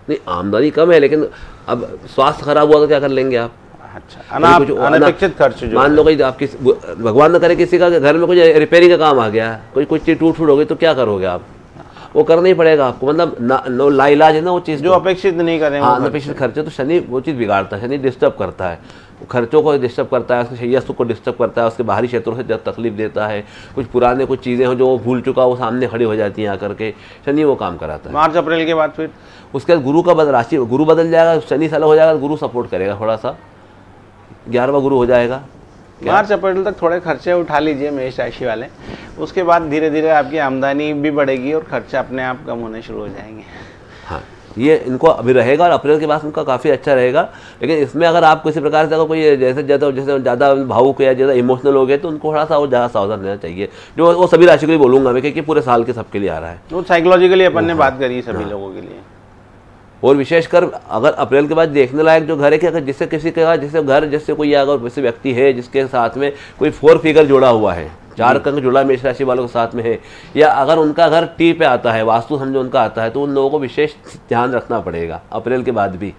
नहीं, आमदनी कम है, लेकिन अब स्वास्थ्य खराब हुआ तो क्या कर लेंगे आप? अच्छा, अनपेक्षित खर्च जो मान लो कि आपकी भगवान न करे किसी का घर में कुछ रिपेयरिंग का काम आ गया, कुछ चीज टूट हो गई, तो क्या करोगे आप? वो करना ही पड़ेगा आपको, मतलब लाइलाज है ना वो चीज़ जो अपेक्षित नहीं करेंगे। हाँ, अनपेक्षित खर्चे तो शनि वो चीज़ बिगाड़ता है, शनि डिस्टर्ब करता है, खर्चों को डिस्टर्ब करता है, उसके शैया सुख को डिस्टर्ब करता है, उसके बाहरी क्षेत्रों से जब तकलीफ देता है, कुछ पुराने कुछ चीज़ें हो जो वो भूल चुका वो सामने खड़ी हो जाती हैं आकर के, शनि वो काम कराता है। मार्च अप्रैल के बाद फिर उसके बाद गुरु का राशि गुरु बदल जाएगा, शनि साल हो जाएगा, गुरु सपोर्ट करेगा थोड़ा सा, 11वां गुरु हो जाएगा। मार्च अप्रैल तक थोड़े खर्चे उठा लीजिए मेष राशि वाले, उसके बाद धीरे धीरे आपकी आमदनी भी बढ़ेगी और खर्चे अपने आप कम होने शुरू हो जाएंगे। हाँ, ये इनको अभी रहेगा और अप्रैल के बाद उनका काफ़ी अच्छा रहेगा। लेकिन इसमें अगर आप किसी प्रकार से अगर कोई जैसे ज़्यादा भावुक या ज़्यादा इमोशनल हो गए तो उनको थोड़ा सा और ज़्यादा सावधान रहना चाहिए, जो वो सभी राशि के लिए बोलूँगा मैं, क्योंकि पूरे साल के सबके लिए आ रहा है। वो साइकोलॉजिकली अपन ने बात करी सभी लोगों के लिए। और विशेषकर अगर अप्रैल के बाद देखने लायक जो घर है कि अगर जिससे किसी का जैसे घर जैसे कोई अगर वैसे व्यक्ति है जिसके साथ में कोई 4 फिगर जुड़ा हुआ है, 4 अंक जुड़ा मेष राशि वालों के साथ में है, या अगर उनका घर टी पे आता है, वास्तु समझो उनका आता है, तो उन लोगों को विशेष ध्यान रखना पड़ेगा अप्रैल के बाद भी।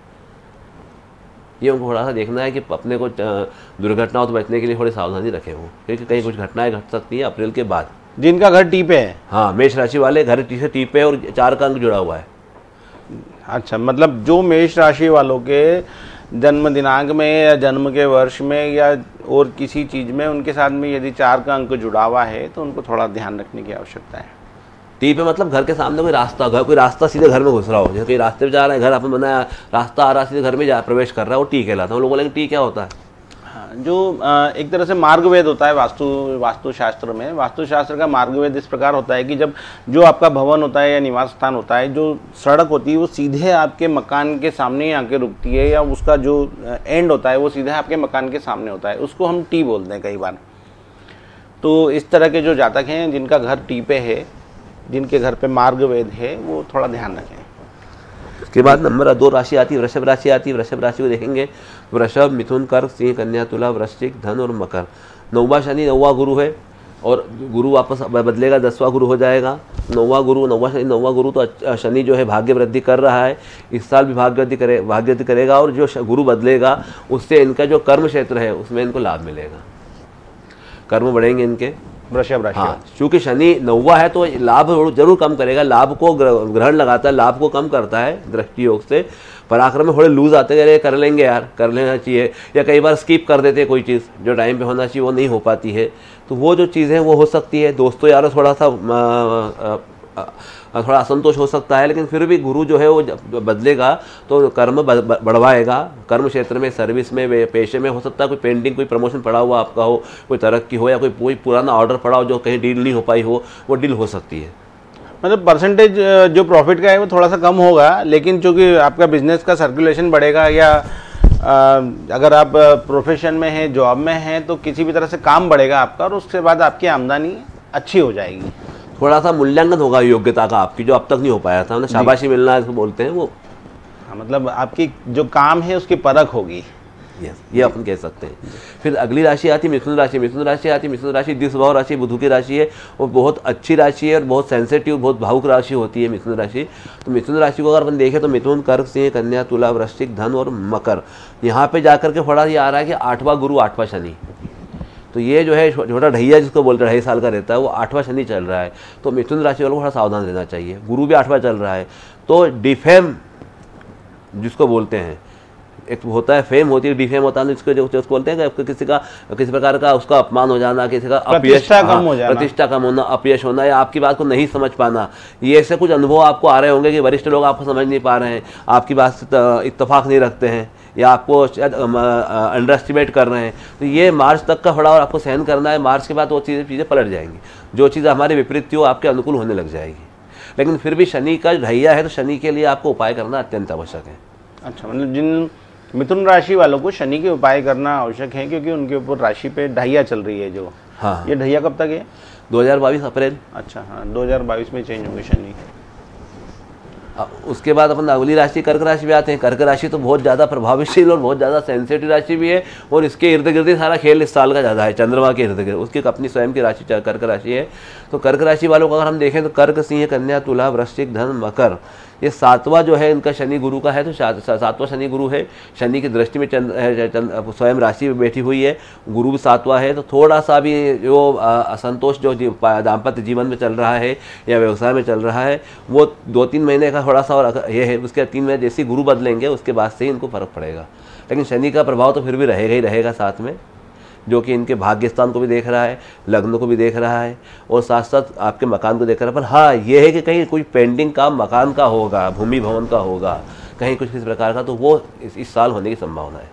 ये उनको थोड़ा सा देखना है कि अपने को दुर्घटनाओं से बचने के लिए थोड़ी सावधानी रखें वो, क्योंकि कहीं कुछ घटनाएं घट सकती हैं अप्रैल के बाद। जिनका घर टी पे है, हाँ, मेष राशि वाले घर से टी पे और 4 का अंक जुड़ा हुआ है। अच्छा, मतलब जो मेष राशि वालों के जन्म दिनांक में या जन्म के वर्ष में या और किसी चीज़ में उनके साथ में यदि 4 का अंक जुड़ा हुआ है तो उनको थोड़ा ध्यान रखने की आवश्यकता है। टी पे मतलब घर के सामने कोई रास्ता सीधे घर में घुस रहा हो, जैसे कोई रास्ते पे जा रहा है, घर आपने बनाया, रास्ता आ रहा है सीधे घर में प्रवेश कर रहा है, वो टी कहलाता है। हम लोग बोलेंगे टी क्या होता है? जो एक तरह से मार्गवेद होता है वास्तुशास्त्र में। वास्तुशास्त्र का मार्गवेद इस प्रकार होता है कि जब जो आपका भवन होता है या निवास स्थान होता है, जो सड़क होती है वो सीधे आपके मकान के सामने ही आके रुकती है, या उसका जो एंड होता है वो सीधे आपके मकान के सामने होता है, उसको हम टी बोलते हैं कई बार। तो इस तरह के जो जातक हैं जिनका घर टी पे है, जिनके घर पे मार्गवेद है, वो थोड़ा ध्यान रखें। उसके बाद नंबर 2 राशि आती है, वृषभ राशि आती है। वृषभ राशि को देखेंगे, वृषभ, मिथुन, कर्क, सिंह, कन्या, तुला, वृश्चिक, धन और मकर। 9वां शनि 9वां गुरु है, और गुरु वापस बदलेगा, 10वां गुरु हो जाएगा। 9वां शनि 9वां गुरु, तो शनि जो है भाग्य वृद्धि कर रहा है, इस साल भी भाग्य वृद्धि करेगा, और जो गुरु बदलेगा उससे इनका जो कर्म क्षेत्र है उसमें इनको लाभ मिलेगा, कर्म बढ़ेंगे इनके। वृषभ राशि, हाँ, चूंकि शनि 9वां है तो लाभ जरूर कम करेगा, लाभ को ग्रहण लगाता है, लाभ को कम करता है दृष्टि योग से। पराक्रम में थोड़े लूज आते हैं, कर लेंगे यार, कर लेना चाहिए, या कई बार स्किप कर देते हैं, कोई चीज़ जो टाइम पे होना चाहिए वो नहीं हो पाती है, तो वो जो चीज़ें वो हो सकती है। दोस्तों यारों थोड़ा सा थोड़ा असंतोष हो सकता है, लेकिन फिर भी गुरु जो है वो बदलेगा तो कर्म बढ़वाएगा। कर्म क्षेत्र में, सर्विस में, पेशे में हो सकता है कोई पेंडिंग, कोई प्रमोशन पड़ा हुआ आपका हो, कोई तरक्की हो, या कोई पुराना ऑर्डर पड़ा हो जो कहीं डील नहीं हो पाई हो, वो डील हो सकती है। मतलब परसेंटेज जो प्रॉफिट का है वो थोड़ा सा कम होगा, लेकिन चूंकि आपका बिजनेस का सर्कुलेशन बढ़ेगा, या अगर आप प्रोफेशन में हैं, जॉब में हैं, तो किसी भी तरह से काम बढ़ेगा आपका, और उसके बाद आपकी आमदनी अच्छी हो जाएगी। थोड़ा सा मूल्यांकन होगा योग्यता का आपकी, जो अब तक नहीं हो पाया था, शाबाशी मिलना इसको बोलते हैं वो। मतलब आपकी जो काम है उसकी परख होगी। यस, ये अपन कह सकते हैं। फिर अगली राशि आती है मिथुन राशि। मिथुन राशि द्विस्वभाव राशि, बुध की राशि है, और बहुत अच्छी राशि है और बहुत सेंसिटिव, बहुत भावुक राशि होती है मिथुन राशि। तो मिथुन राशि को अगर अपन देखें तो मिथुन, कर्क, सिंह, कन्या, तुला, वृश्चिक, धन और मकर। यहाँ पे जाकर के थोड़ा ये आ रहा है कि 8वां गुरु 8वां शनि, तो ये जो है छोटा ढैया जिसको बोलते हैं, 2.5 साल का रहता है, वो 8वां शनि चल रहा है। तो मिथुन राशि वालों को थोड़ा सावधान रहना चाहिए। गुरु भी 8वां चल रहा है, तो डिफेम जिसको बोलते हैं, एक होता है फेम होती है, डिफेम होता है, इसको जो बोलते हैं कि किसी प्रकार का उसका अपमान हो जाना, किसी का प्रतिष्ठा कम होना, अपयश होना, या आपकी बात को नहीं समझ पाना, ये ऐसे कुछ अनुभव आपको आ रहे होंगे कि वरिष्ठ लोग आपको समझ नहीं पा रहे हैं, आपकी बात से इत्तेफाक नहीं रखते हैं, या आपको शायद अंडर एस्टिमेट कर रहे हैं। तो ये मार्च तक का थोड़ा और आपको सहन करना है। मार्च के बाद वो चीज़ें पलट जाएंगी, जो चीज़ हमारे विपरीत थी वो आपके अनुकूल होने लग जाएगी। लेकिन फिर भी शनि का ढैया है, तो शनि के लिए आपको उपाय करना अत्यंत आवश्यक है। अच्छा, मतलब जिन मिथुन राशि वालों को शनि के उपाय करना आवश्यक है, क्योंकि उनके ऊपर राशि पे ढैया चल रही है जो। हाँ, ये ढैया कब तक है? 2022 अप्रैल। अच्छा, हाँ, 2022 में चेंज होंगे शनि। उसके बाद अपन अगली राशि कर्क राशि में आते हैं। कर्क राशि तो बहुत ज़्यादा प्रभावशील और बहुत ज़्यादा सेंसिटिव राशि भी है, और इसके इर्द गिर्द सारा खेल इस साल का ज़्यादा है, चंद्रमा के इर्द गिर्द उसकी अपनी स्वयं की राशि कर्क राशि है। तो कर्क राशि वालों को अगर हम देखें तो कर्क, सिंह, कन्या, तुला, वृश्चिक, धन, मकर, ये 7वां जो है इनका शनि गुरु का है, तो 7वां शनि गुरु है। शनि की दृष्टि में स्वयं राशि में बैठी हुई है, गुरु भी 7वां है। तो थोड़ा सा भी जो असंतोष जो दाम्पत्य जीवन में चल रहा है या व्यवसाय में चल रहा है, वो 2-3 महीने का थोड़ा सा और ये है। उसके 3 महीने जैसे गुरु बदलेंगे उसके बाद से ही इनको फर्क पड़ेगा, लेकिन शनि का प्रभाव तो फिर भी रहेगा ही रहेगा साथ में, जो कि इनके भाग्य स्थान को भी देख रहा है, लग्न को भी देख रहा है, और साथ साथ आपके मकान को देख रहा है। पर हाँ, ये है कि कहीं कोई पेंडिंग काम मकान का होगा, भूमि भवन का होगा, कहीं कुछ किसी प्रकार का, तो वो इस साल होने की संभावना है।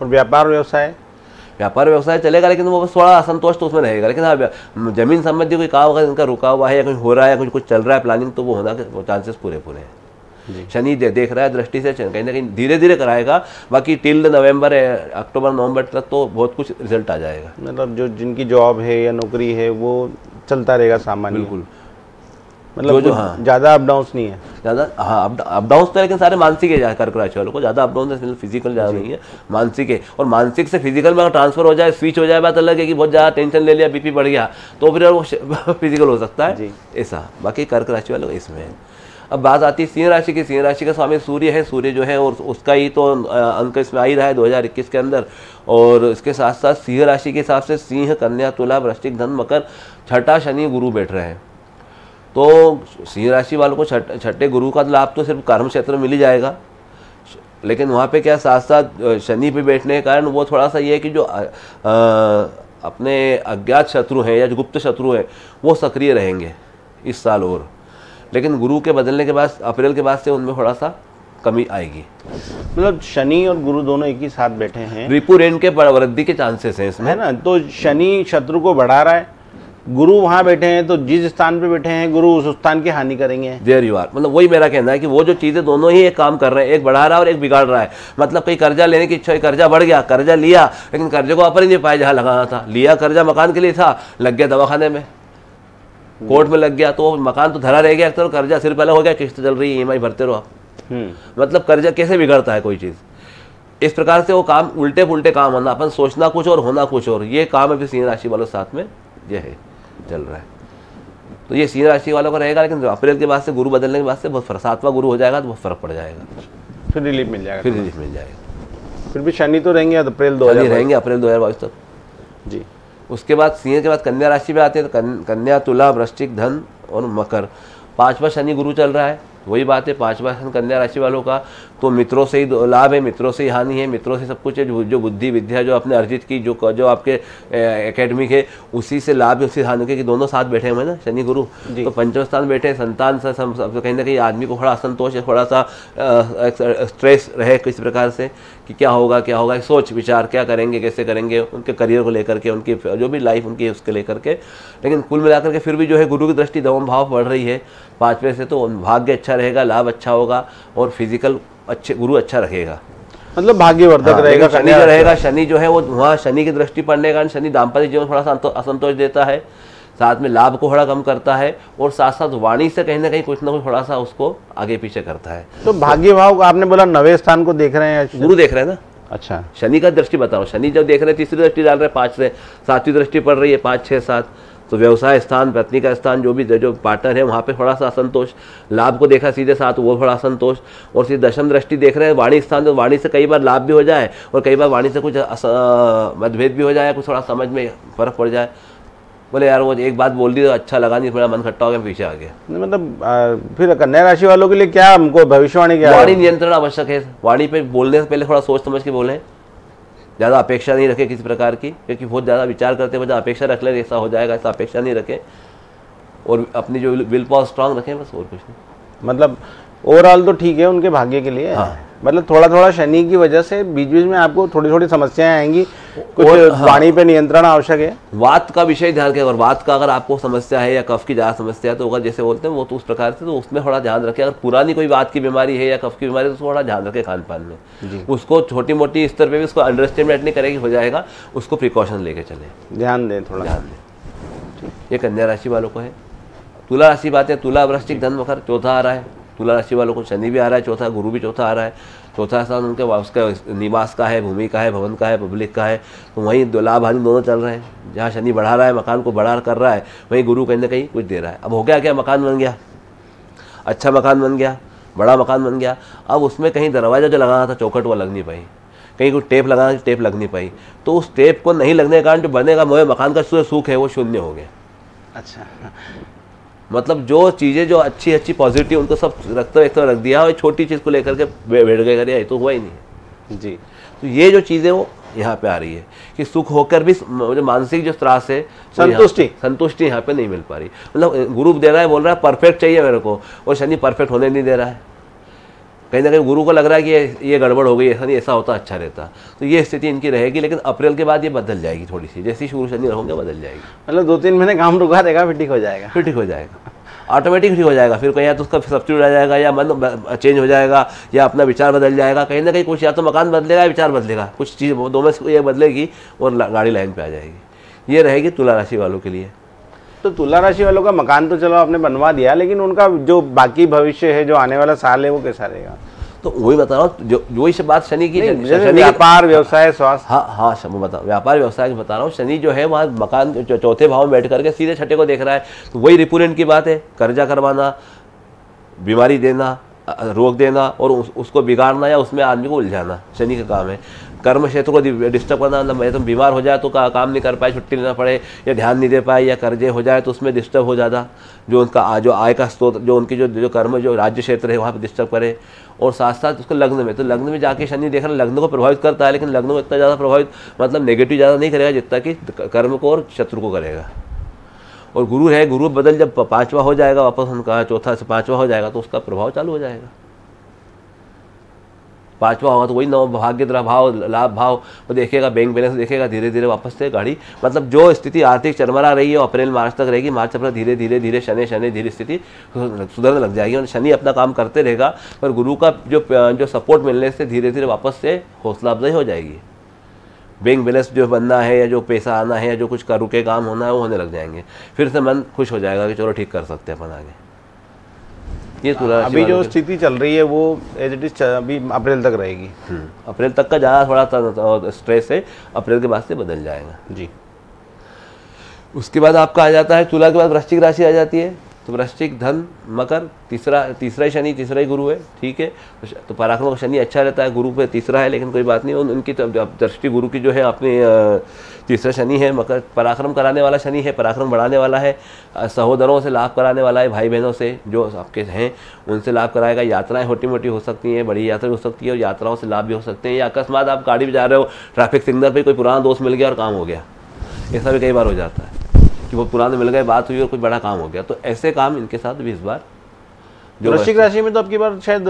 और व्यापार व्यवसाय चलेगा, लेकिन वो थोड़ा असंतोष तो उसमें रहेगा। लेकिन हाँ, जमीन संबंधी कोई काम अगर इनका रुका हुआ है, या कुछ हो रहा है, या कुछ चल रहा है प्लानिंग, तो वो होना के चांसेस पूरे हैं। शनि देख रहा है दृष्टि से, कहीं ना कहीं धीरे धीरे कराएगा। बाकी टिल नवंबर, अक्टूबर, नवंबर तक तो बहुत कुछ रिजल्ट आ जाएगा। मतलब जो जिनकी जॉब है या नौकरी है वो चलता रहेगा सामान्य, बिल्कुल। मतलब जो हाँ, ज़्यादा अप डाउन नहीं है, ज़्यादा हाँ अप डाउन तो, लेकिन सारे मानसिक है कर्क राशि वालों को, ज़्यादा अप डाउन फिजिकल ज़्यादा नहीं है, मानसिक है। और मानसिक से फिजिकल में अगर ट्रांसफर हो जाए, स्विच हो जाए, बात अलग है कि बहुत ज़्यादा टेंशन ले लिया, बीपी बढ़ गया, तो फिर वो फिजिकल हो सकता है ऐसा। बाकी कर्क राशि वालों इसमें है। अब बात आती है सिंह राशि की। सिंह राशि का स्वामी सूर्य है, सूर्य जो है और उसका ही तो अंक इसमें आ ही रहा है 2021 के अंदर। और इसके साथ साथ सिंह राशि के हिसाब से सिंह, कन्या, तुला, वृश्चिक, धन, मकर, छठा शनि गुरु बैठ रहे हैं। तो सिंह राशि वालों को छठे गुरु का लाभ तो सिर्फ कर्म क्षेत्र में मिल ही जाएगा, लेकिन वहाँ पे क्या साथ साथ शनि पे बैठने के कारण वो थोड़ा सा ये है कि जो अपने अज्ञात शत्रु हैं या जो गुप्त शत्रु हैं वो सक्रिय रहेंगे इस साल और। लेकिन गुरु के बदलने के बाद अप्रैल के बाद से उनमें थोड़ा सा कमी आएगी। मतलब शनि और गुरु दोनों एक ही साथ बैठे हैं, रिपू रेट के वृद्धि के चांसेस हैं इसमें, है ना। तो शनि शत्रु को बढ़ा रहा है, गुरु वहां बैठे हैं, तो जिस स्थान पे बैठे हैं गुरु उस स्थान की हानि करेंगे। There you are. मतलब वही मेरा कहना है कि वो जो चीजें दोनों ही एक काम कर रहे हैं, एक बढ़ा रहा है और एक बिगाड़ रहा है। मतलब कहीं कर्जा लेने की इच्छा है, कर्जा बढ़ गया, कर्जा लिया लेकिन कर्जे को वापस ही नहीं पाया जहां लगाना था। लिया कर्जा मकान के लिए था, लग गया दवाखाने में, कोर्ट में लग गया, तो मकान तो धरा रह गया, तो कर्जा सिर पहले हो गया, किस्त चल रही है, EMI भरते रहो आप। मतलब कर्जा कैसे बिगड़ता है कोई चीज। इस प्रकार से वो काम उल्टे पुल्टे काम होना, अपन सोचना कुछ और होना कुछ और, ये काम अभी सिंह राशि वालों साथ में ये है चल रहा है। तो ये सिंह राशि वालों का रहेगा, लेकिन अप्रैल के बाद से गुरु बदलने के बाद से बहुत 7वां गुरु हो जाएगा तो बहुत फर्क पड़ जाएगा, फिर रिलीफ मिल जाएगा। फिर रिलीफ मिल जाएगा। फिर भी शनि तो रहेंगे अप्रैल 2022 रहेंगे अप्रैल 2022 तक जी। उसके बाद सिंह के बाद कन्या राशि पे आते हैं, तो कन्या, तुला, वृश्चिक, धन और मकर। 5वां शनि गुरु चल रहा है, वही बात है 5वां शनि कन्या राशि वालों का। तो मित्रों से ही लाभ है, मित्रों से ही हानि है, मित्रों से सब कुछ है। जो बुद्धि विद्या जो आपने अर्जित की, जो आपके एकेडमिक है, उसी से लाभ है, उसी हानि के, कि दोनों साथ बैठे हुए हैं ना शनि गुरु। तो पंचम स्थान बैठे हैं, संतान से कहीं ना कहीं आदमी को थोड़ा असंतोष है, थोड़ा सा स्ट्रेस रहे किसी प्रकार से कि क्या होगा क्या होगा, सोच विचार क्या करेंगे कैसे करेंगे, उनके करियर को लेकर के, उनकी जो भी लाइफ उनकी है उसके लेकर के। लेकिन कुल मिलाकर के फिर भी जो है गुरु की दृष्टि दमन भाव बढ़ रही है 5वें से, तो भाग्य अच्छा रहेगा, लाभ अच्छा होगा और फिजिकल अच्छे गुरु अच्छा रखेगा, मतलब भाग्यवर्धक रहेगा। शनि जो रहेगा, शनि जो है वो वहाँ शनि की दृष्टि पड़ने के कारण शनि दाम्पत्य जीवन थोड़ा सा असंतोष देता है, साथ में लाभ को थोड़ा कम करता है और साथ साथ वाणी से कहीं ना कहीं कुछ ना कुछ थोड़ा सा उसको आगे पीछे करता है। तो भाग्य भाव आपने बोला 9वें स्थान को देख रहे हैं, गुरु देख रहे हैं ना। अच्छा, शनि का दृष्टि बताओ, शनि जब देख रहे हैं तीसरी दृष्टि डाल रहे हैं 5 से, 7वीं दृष्टि पड़ रही है 5, 6, 7। तो व्यवसाय स्थान, पत्नी का स्थान, जो पार्टनर है वहाँ पे थोड़ा सा असंतोष, लाभ को देखा सीधे 7 वो थोड़ा असंतोष, और सीधे दशम दृष्टि देख रहे हैं वाणी स्थान, तो वाणी से कई बार लाभ भी हो जाए और कई बार वाणी से कुछ मतभेद भी हो जाए, कुछ थोड़ा समझ में फर्क पड़ जाए। बोले यार वो एक बात बोल दी तो अच्छा लगा नहीं, थोड़ा मन खट्टा हो गया, पीछे आ गया। मतलब फिर कन्या राशि वालों के लिए क्या हमको भविष्यवाणी क्या? वाणी नियंत्रण आवश्यक है। वाणी पे बोलने से पहले थोड़ा सोच समझ के बोलें, ज़्यादा अपेक्षा नहीं रखें किसी प्रकार की, क्योंकि बहुत ज़्यादा विचार करते वजह अपेक्षा रख लें ऐसा हो जाएगा, ऐसा अपेक्षा नहीं रखें और अपनी जो विल पावर स्ट्रांग रखें, बस और कुछ नहीं। मतलब ओवरऑल तो ठीक है उनके भाग्य के लिए। हाँ। मतलब थोड़ा थोड़ा शनि की वजह से बीच बीच में आपको थोड़ी थोड़ी समस्याएं आएंगी, कुछ वाणी पे नियंत्रण आवश्यक है। वात का विषय ध्यान रखें, और वात का अगर आपको समस्या है या कफ की ज़्यादा समस्या है तो अगर जैसे बोलते हैं वो तो उस प्रकार से, तो उसमें थोड़ा ध्यान रखें। अगर पुरानी कोई वात की बीमारी है या कफ की बीमारी है तो थोड़ा ध्यान रखें खान पान में। उसको छोटी मोटी स्तर पर भी उसको अंडरस्टैंड नहीं करेगी हो जाएगा, उसको प्रिकॉशन लेके चले, ध्यान दें, थोड़ा ध्यान दें। ये कन्या राशि वालों को है। तुला राशि बात है, तुला, वृश्चिक, धन, मकर चौथा आ रहा है। तुला राशि वालों को शनि भी आ रहा है चौथा, गुरु भी चौथा आ रहा है। चौथा स्थान उनके उसका निवास का है, भूमि का है, भवन का है, पब्लिक का है, तो वहीं लाभ हानि दोनों चल रहे हैं। जहाँ शनि बढ़ा रहा है, मकान को बढ़ा कर रहा है, वहीं गुरु कहीं ना कहीं कुछ दे रहा है। अब हो गया क्या, मकान बन गया, अच्छा मकान बन गया, बड़ा मकान बन गया। अब उसमें कहीं दरवाजा जो लगाना था चौखट वो लग नहीं पाई, कहीं कोई टेप लगाना था टेप लग नहीं पाई, तो उस टेप को नहीं लगने के कारण जो बनेगा मकान का सूख है वो शून्य हो गया। अच्छा, मतलब जो चीज़ें जो अच्छी पॉजिटिव उनको सब रख दिया, और छोटी चीज़ को लेकर के बैठ गए करे, ये तो हुआ ही नहीं जी। तो ये जो चीज़ें वो यहाँ पे आ रही है कि सुख होकर भी जो मानसिक जो त्रास है, संतुष्टि यहाँ पे नहीं मिल पा रही। मतलब गुरु दे रहा है, बोल रहा है परफेक्ट चाहिए मेरे को, और शनि परफेक्ट होने नहीं दे रहा है। कहीं ना कहीं गुरु को लग रहा है कि ये गड़बड़ हो गई, ऐसा नहीं, ऐसा होता अच्छा रहता। तो ये स्थिति इनकी रहेगी, लेकिन अप्रैल के बाद ये बदल जाएगी थोड़ी सी, जैसे ही शुरू शनि रहोगे बदल जाएगी। मतलब 2-3 महीने काम रुका देगा, फिर ठीक हो जाएगा, फिर ठीक हो जाएगा, ऑटोमेटिक ठीक हो जाएगा। फिर कहीं या तो उसका सब्सिट्यूट आ जाएगा, या मन चेंज हो जाएगा, या अपना विचार बदल जाएगा। कहीं ना कहीं कुछ, या तो मकान बदलेगा या विचार बदलेगा, कुछ चीज़ दो में से ये बदलेगी और गाड़ी लाइन पे आ जाएगी। ये रहेगी तुला राशि वालों के लिए। तो तुला राशि वालों का मकान तो चलो आपने बनवा दिया, लेकिन उनका जो बाकी भविष्य है, जो आने वाला साल है, वो कैसा रहेगा? तो वही बता रहा हूँ, जो वही बात शनि की, व्यापार, व्यवसाय, स्वास्थ्य। हाँ मैं बता, व्यापार व्यवसाय की बता रहा हूँ। शनि जो है वहाँ मकान चौथे भाव में बैठ करके सीधे छठे को देख रहा है, तो वही रिपुरेंट की बात है, कर्जा करवाना, बीमारी देना, रोक देना और उसको बिगाड़ना या उसमें आदमी को उलझाना शनि का काम है। कर्म क्षेत्र को डिस्टर्ब करना, मतलब मैं तो बीमार हो जाए तो काम नहीं कर पाए, छुट्टी लेना पड़े, या ध्यान नहीं दे पाए, या कर्जे हो जाए तो उसमें डिस्टर्ब हो ज़्यादा, जो उनका जो आय का स्रोत, जो उनकी जो कर्म जो राज्य क्षेत्र है वहाँ पर डिस्टर्ब करे। और साथ साथ उसको लग्न में, तो लग्न में जाके शनि देख रहा, लग्न को प्रभावित करता है, लेकिन लग्न को इतना ज़्यादा प्रभावित मतलब नेगेटिव ज़्यादा नहीं करेगा जितना कि कर्म को और शत्रु को करेगा। और गुरु है, गुरु बदल जब 5वां हो जाएगा वापस, उनका 4था से 5वां हो जाएगा तो उसका प्रभाव चालू हो जाएगा। 5वां होगा तो वही 9 भाग्य भाव, लाभ भाव वो देखेगा, बैंक बैलेंस देखेगा, धीरे धीरे वापस से गाड़ी, मतलब जो स्थिति आर्थिक चरमरा रही है अप्रैल मार्च तक रहेगी, मार्च अप्रैल धीरे धीरे धीरे शनि धीरे स्थिति सुधरने लग जाएगी। और शनि अपना काम करते रहेगा, पर गुरु का जो सपोर्ट मिलने से धीरे धीरे वापस से हौसला अफजाई हो जाएगी। बैंक बैलेंस जो बनना है, या जो पैसा आना है, या जो कुछ रुके काम होना है वो होने लग जाएंगे, फिर से मन खुश हो जाएगा कि चलो ठीक कर सकते हैं अपन आगे। ये अभी जो स्थिति चल रही है वो एज इट इज अभी अप्रैल तक रहेगी। अप्रैल तक का ज़्यादा थोड़ा स्ट्रेस है, अप्रैल के बाद से बदल जाएगा जी। उसके बाद आपका आ जाता है तुला के बाद वृश्चिक राशि आ जाती है। तो वृश्चिक, धन, मकर, तीसरा ही शनि, तीसरा ही गुरु है, ठीक है। तो पराक्रम का शनि अच्छा रहता है, गुरु पे तीसरा है, लेकिन कोई बात नहीं, उनकी दृष्टि गुरु की जो है अपने तीसरा शनि है। मकर पराक्रम कराने वाला शनि है, पराक्रम बढ़ाने वाला है, सहोदरों से लाभ कराने वाला है, भाई बहनों से जो आपके हैं उनसे लाभ कराएगा। यात्राएं छोटी मोटी हो सकती हैं, बड़ी यात्रा हो सकती है, और यात्राओं से लाभ भी हो सकते हैं। या अकस्मात आप गाड़ी में जा रहे हो, ट्रैफिक सिग्नल पर कोई पुराना दोस्त मिल गया और काम हो गया, ऐसा भी कई बार हो जाता है कि वो पुराने मिल गए, बात हुई और कुछ बड़ा काम हो गया। तो ऐसे काम इनके साथ भी इस बार जो वृश्चिक राशि में तो आपकी बार शायद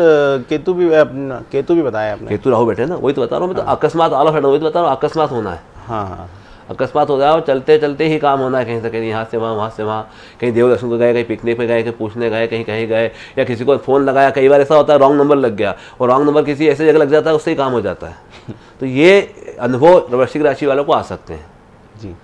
केतु भी बताया आपने। केतु राहु बैठे ना, वही तो बता रहा हूँ मैं। तो अकस्मात ऑल ऑफ वही तो बता रहा हूँ, अकस्मात होना है। हाँ, अकस्मात हो जाए, चलते चलते ही काम होना है, कहीं से कहीं, यहाँ से वहाँ, वहाँ से वहाँ, कहीं देव दर्शन को गए, कहीं पिकनिक पे गए, कहीं पूछने गए, कहीं कहीं गए, या किसी को फ़ोन लगाया। कई बार ऐसा होता है रॉन्ग नंबर लग गया, और रॉन्ग नंबर किसी ऐसे जगह लग जाता है, उससे ही काम हो जाता है। तो ये अनुभव वृश्चिक राशि वालों को आ सकते हैं जी।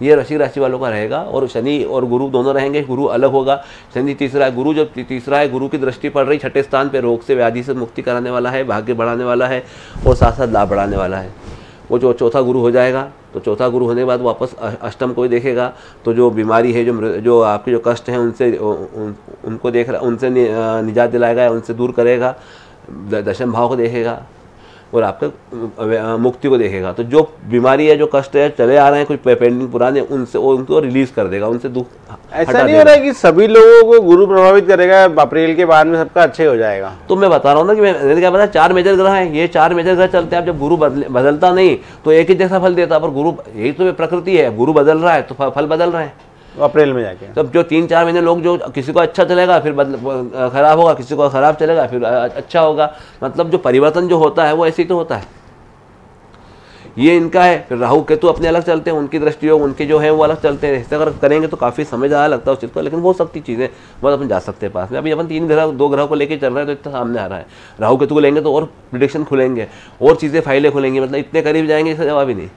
ये वृश्चिक राशि वालों का रहेगा। और शनि और गुरु दोनों रहेंगे, गुरु अलग होगा, शनि तीसरा है। गुरु जब तीसरा है, गुरु की दृष्टि पड़ रही 6ठे स्थान पे, रोग से व्याधि से मुक्ति कराने वाला है, भाग्य बढ़ाने वाला है, और साथ साथ लाभ बढ़ाने वाला है। वो जो चौथा गुरु हो जाएगा, तो चौथा गुरु होने के बाद वापस अष्टम को ही देखेगा। तो जो बीमारी है, जो आपके जो कष्ट हैं उनसे उनको देख रहा, उनसे निजात दिलाएगा, उनसे दूर करेगा। दशम भाव को देखेगा और आपका मुक्ति को देखेगा। तो जो बीमारी है, जो कष्ट है, चले आ रहे हैं कुछ पेंडिंग पुराने, उनसे उनको रिलीज कर देगा, उनसे दुख ऐसा नहीं हो रहा है कि सभी लोगों को गुरु प्रभावित करेगा, अप्रैल के बाद में सबका अच्छे हो जाएगा। तो मैं बता रहा हूँ ना कि मैंने क्या बताया, 4 मेजर ग्रह हैं, ये 4 मेजर ग्रह चलते हैं। अब जब गुरु बदलता नहीं तो एक ही जैसा फल देता, पर गुरु, यही तो प्रकृति है, गुरु बदल रहा है तो फल बदल रहे हैं अप्रैल में जाके। तब जो 3-4 महीने लोग, जो किसी को अच्छा चलेगा फिर खराब होगा, किसी को खराब चलेगा फिर अच्छा होगा। मतलब जो परिवर्तन जो होता है वो ऐसे ही तो होता है। ये इनका है। फिर राहु केतु अपने अलग चलते हैं, उनकी दृष्टि योग उनके जो है वो अलग चलते हैं। ऐसे अगर करेंगे तो काफ़ी समझ आया लगता है उस चीज़ को, लेकिन वो सकती चीज़ें बहुत अपन जा सकते हैं पास में। अभी अपन 2 ग्रह को लेकर चल रहे हैं तो इतना सामने आ रहा है। राहु केतु को लेंगे तो और प्रिडिक्शन खुलेंगे, और चीज़ें फाइलें खुलेंगी, मतलब इतने करीब जाएंगे इसका जवाब ही नहीं।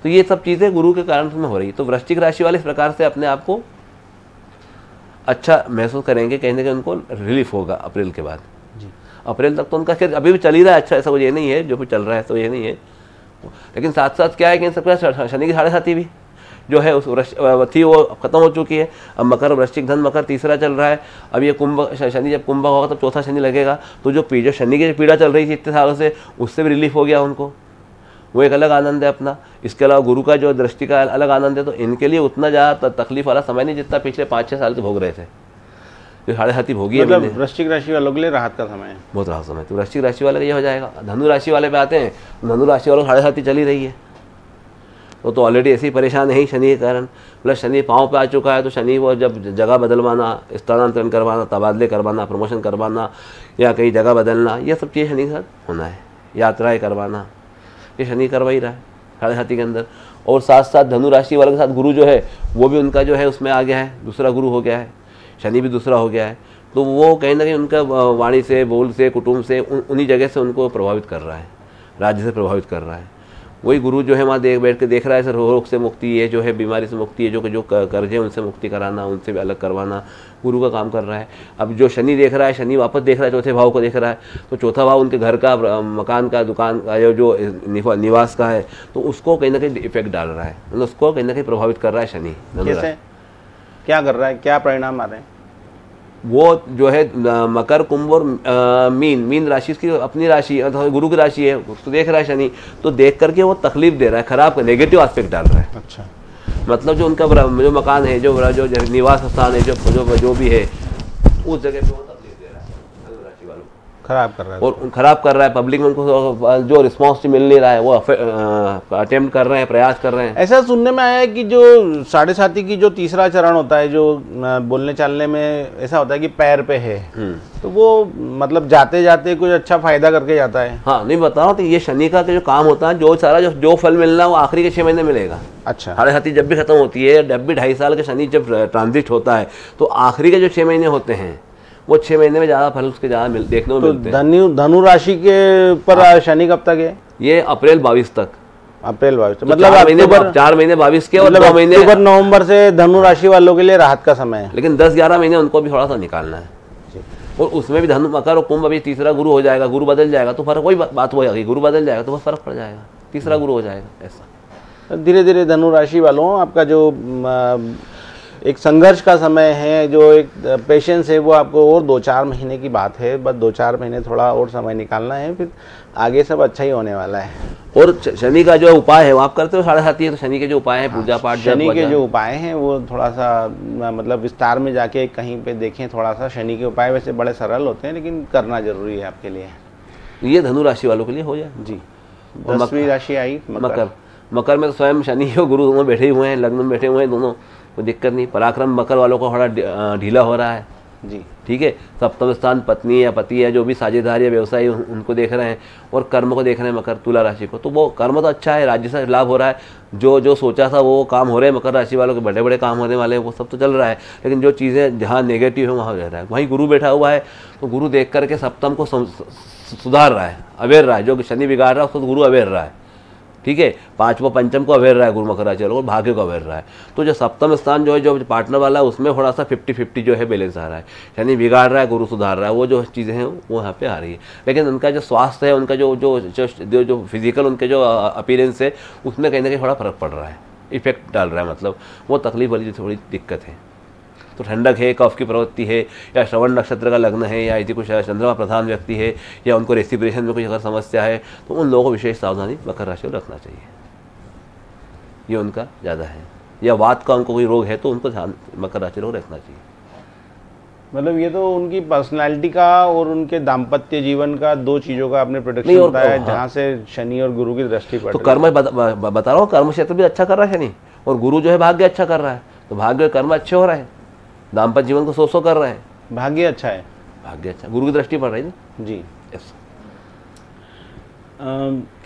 तो ये सब चीज़ें गुरु के कारण में हो रही है। तो वृश्चिक राशि वाले इस प्रकार से अपने आप को अच्छा महसूस करेंगे, कहीं ना कहीं उनको रिलीफ होगा अप्रैल के बाद जी। अप्रैल तक तो उनका खैर अभी भी चल ही रहा है अच्छा, ऐसा कुछ ये नहीं है जो भी चल रहा है तो ये नहीं है। लेकिन साथ साथ क्या है कि सबका शनि की 7.5 भी जो है उस थी वो खत्म हो चुकी है। अब मकर, वृश्चिक, धन, मकर तीसरा चल रहा है। अब ये कुंभ, शनि जब कुंभ होगा तब चौथा शनि लगेगा। तो जो शनि की पीड़ा चल रही थी इतने सालों से, उससे भी रिलीफ हो गया उनको, वो एक अलग आनंद है अपना। इसके अलावा गुरु का जो दृष्टि का अलग आनंद है। तो इनके लिए उतना ज़्यादा तकलीफ वाला समय नहीं जितना पिछले 5-6 साल से भोग रहे थे, जो 7.5 भोगी है। मतलब वृश्चिक राशि वालों के लिए राहत का समय है, बहुत राहत समय। तो वृश्चिक राशि वाले ये हो जाएगा। धनु राशि वाले पे आते हैं, धनु राशि वालों को 7.5 चली रही है। वो तो ऑलरेडी ऐसे ही परेशान है ही शनि के कारण, प्लस शनि पाँव पे आ चुका है। तो शनि वो जब जगह बदलवाना, स्थानांतरण करवाना, तबादले करवाना, प्रमोशन करवाना, या कहीं जगह बदलना, ये सब चीज़ शनि के साथ होना है। यात्राएँ करवाना, ये शनि करवा ही रहा है 7.5 के अंदर। और साथ साथ धनु राशि वालों के साथ गुरु जो है वो भी उनका जो है उसमें आ गया है, दूसरा गुरु हो गया है, शनि भी दूसरा हो गया है। तो वो कहीं ना कहीं उनका वाणी से, बोल से, कुटुंब से, उन्हीं जगह से उनको प्रभावित कर रहा है, राज्य से प्रभावित कर रहा है। वही गुरु जो है वहाँ बैठ के देख रहा है सर, रोग से मुक्ति, ये जो है बीमारी से मुक्ति, है जो कर्जे उनसे मुक्ति कराना, उनसे भी अलग करवाना, गुरु का काम कर रहा है। अब जो शनि देख रहा है, शनि वापस देख रहा है, चौथे भाव को देख रहा है। तो चौथा भाव उनके घर का, मकान का, दुकान का, जो निवास का है, तो उसको कहीं ना कहीं इफेक्ट डाल रहा है, मतलब उसको कहीं ना कहीं प्रभावित कर रहा है शनि। कैसे, क्या कर रहा है, क्या परिणाम आ रहे हैं? वो जो है मकर, कुंभ और मीन राशि की अपनी राशि अथवा गुरु की राशि है, तो देख रहा है शनि, तो देख करके वो तकलीफ दे रहा है, खराब नेगेटिव एस्पेक्ट डाल रहा है। अच्छा, मतलब जो उनका जो मकान है, जो निवास स्थान है, जो भी है, उस जगह पे वो तकलीफ दे रहा है धनु राशि वालों को, खराब कर रहा है और खराब कर रहा है। पब्लिक में उनको जो रिस्पॉन्स मिल नहीं रहा है, वो अटेम्प्ट कर रहे हैं, प्रयास कर रहे हैं। ऐसा सुनने में आया है कि जो साढ़े साथी की जो तीसरा चरण होता है, जो बोलने चालने में ऐसा होता है कि पैर पे है, तो वो मतलब जाते जाते कुछ अच्छा फायदा करके जाता है। हाँ, नहीं बताओ, तो ये शनि का जो काम होता है, जो सारा जो फल मिलना है वो आखिरी के 6 महीने मिलेगा। अच्छा, साढ़े साथी जब भी खत्म होती है, जब भी 2.5 साल के शनि जब ट्रांजिट होता है, तो आखिरी के जो 6 महीने होते हैं, वो 6 महीने में ज़्यादा फल उसके ज़्यादा देखने को मिलते हैं। धनु राशि के पर शनि कब तक है? ये अप्रैल 22 तक। अप्रैल 22 तो मतलब 4 महीने 22 के, और मतलब 2 महीने अक्टूबर नवंबर से धनु राशि वालों के लिए राहत का समय है। लेकिन 10-11 महीने उनको भी थोड़ा सा निकालना है, और उसमें भी धनु, मकर और कुंभ अभी तीसरा गुरु हो जाएगा, गुरु बदल जाएगा तो फर्क, वही बात हो जाएगी, गुरु बदल जाएगा तो बस फर्क पड़ जाएगा, तीसरा गुरु हो जाएगा। ऐसा धीरे धीरे धनु राशि वालों आपका जो एक संघर्ष का समय है, जो एक पेशेंस है, वो आपको और 2-4 महीने की बात है, बस 2-4 महीने थोड़ा और समय निकालना है, फिर आगे सब अच्छा ही होने वाला है। और शनि का जो उपाय है वो आप करते हो साढ़े साथी है, तो शनि के जो उपाय हैं, पूजा पाठ, शनि के जो उपाय हैं वो थोड़ा सा मतलब विस्तार में जाके कहीं पे देखें थोड़ा सा। शनि के उपाय वैसे बड़े सरल होते हैं, लेकिन करना जरूरी है आपके लिए। ये धनु राशि वालों के लिए हो जाए जी। 10वीं राशि आई मकर में तो स्वयं शनि और गुरु दोनों बैठे हुए हैं, लग्न में बैठे हुए हैं दोनों, कोई दिक्कत नहीं। पराक्रम मकर वालों को थोड़ा ढीला हो रहा है जी, ठीक है। सप्तम स्थान पत्नी या पति है, जो भी साझेदार या व्यवसायी उनको देख रहे हैं, और कर्म को देख रहे हैं मकर तुला राशि को, तो वो कर्म तो अच्छा है, राज्य से लाभ हो रहा है, जो सोचा था वो काम हो रहे हैं। मकर राशि वालों के बड़े बड़े काम होने वाले हैं, वो सब तो चल रहा है, लेकिन जो चीज़ें जहाँ नेगेटिव है वहाँ रह रहा है। वहीं गुरु बैठा हुआ है, तो गुरु देख करके सप्तम को सुधार रहा है, अवेयर रहा है। जो शनि बिगाड़ रहा है उसको गुरु अवेयर रहा है, ठीक है। 5वां पंचम को अवेयर रहा है गुरु मकर राशि वालों को, भाग्य को अवेयर रहा है। तो जो सप्तम स्थान जो है, जो पार्टनर वाला है, उसमें थोड़ा सा 50-50 जो है बैलेंस आ रहा है। शनि बिगाड़ रहा है, गुरु सुधार रहा है, वो जो चीज़ें हैं वो यहाँ पे आ रही है। लेकिन उनका जो स्वास्थ्य है, उनका जो फिजिकल उनके जो अपीयरेंस है, उसमें कहीं ना कहीं थोड़ा फर्क पड़ रहा है, इफेक्ट डाल रहा है, मतलब वो तकलीफ वाली थोड़ी दिक्कत है। तो ठंडक है, कफ की प्रवृत्ति है, या श्रवण नक्षत्र का लग्न है, या यदि कुछ चंद्रमा प्रधान व्यक्ति है, या उनको रेस्पिरेशन में कोई अगर समस्या है, तो उन लोगों को विशेष सावधानी मकर राशि को रखना चाहिए, ये उनका ज़्यादा है। या वात का उनको कोई रोग है तो उनको ध्यान मकर राशि को रखना चाहिए। मतलब ये तो उनकी पर्सनालिटी का और उनके दाम्पत्य जीवन का, 2 चीज़ों का आपने प्रोटेक्शन बताया है, जहाँ से शनि और गुरु की दृष्टि पड़ रही है। तो कर्म बता रहा हूँ, कर्म क्षेत्र भी अच्छा कर रहा है शनि, और गुरु जो है भाग्य अच्छा कर रहा है, तो भाग्य कर्म अच्छे हो रहा है, दाम्पत्य जीवन को 100 कर रहे हैं, भाग्य अच्छा है, भाग्य अच्छा, गुरु की दृष्टि पड़ रही है ना जी।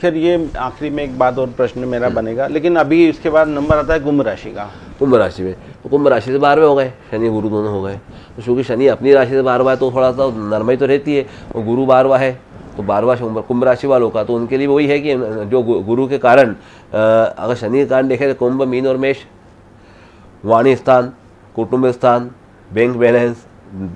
खैर ये आखिरी में एक बात और प्रश्न मेरा बनेगा, लेकिन अभी इसके बाद नंबर आता है कुंभ राशि का। कुंभ राशि में, तो कुंभ राशि से 12वें हो गए, शनि गुरु दोनों हो गए। तो चूँकि शनि अपनी राशि से 12वां है, तो थोड़ा सा नरमाई तो रहती है, और गुरु 12वां है, तो 12वां कुंभ राशि वालों का, तो उनके लिए वही है कि जो गुरु के कारण, अगर शनि के कारण देखें तो कुंभ, मीन और मेष, वाणी स्थान, कुटुंब स्थान, बैंक बैलेंस,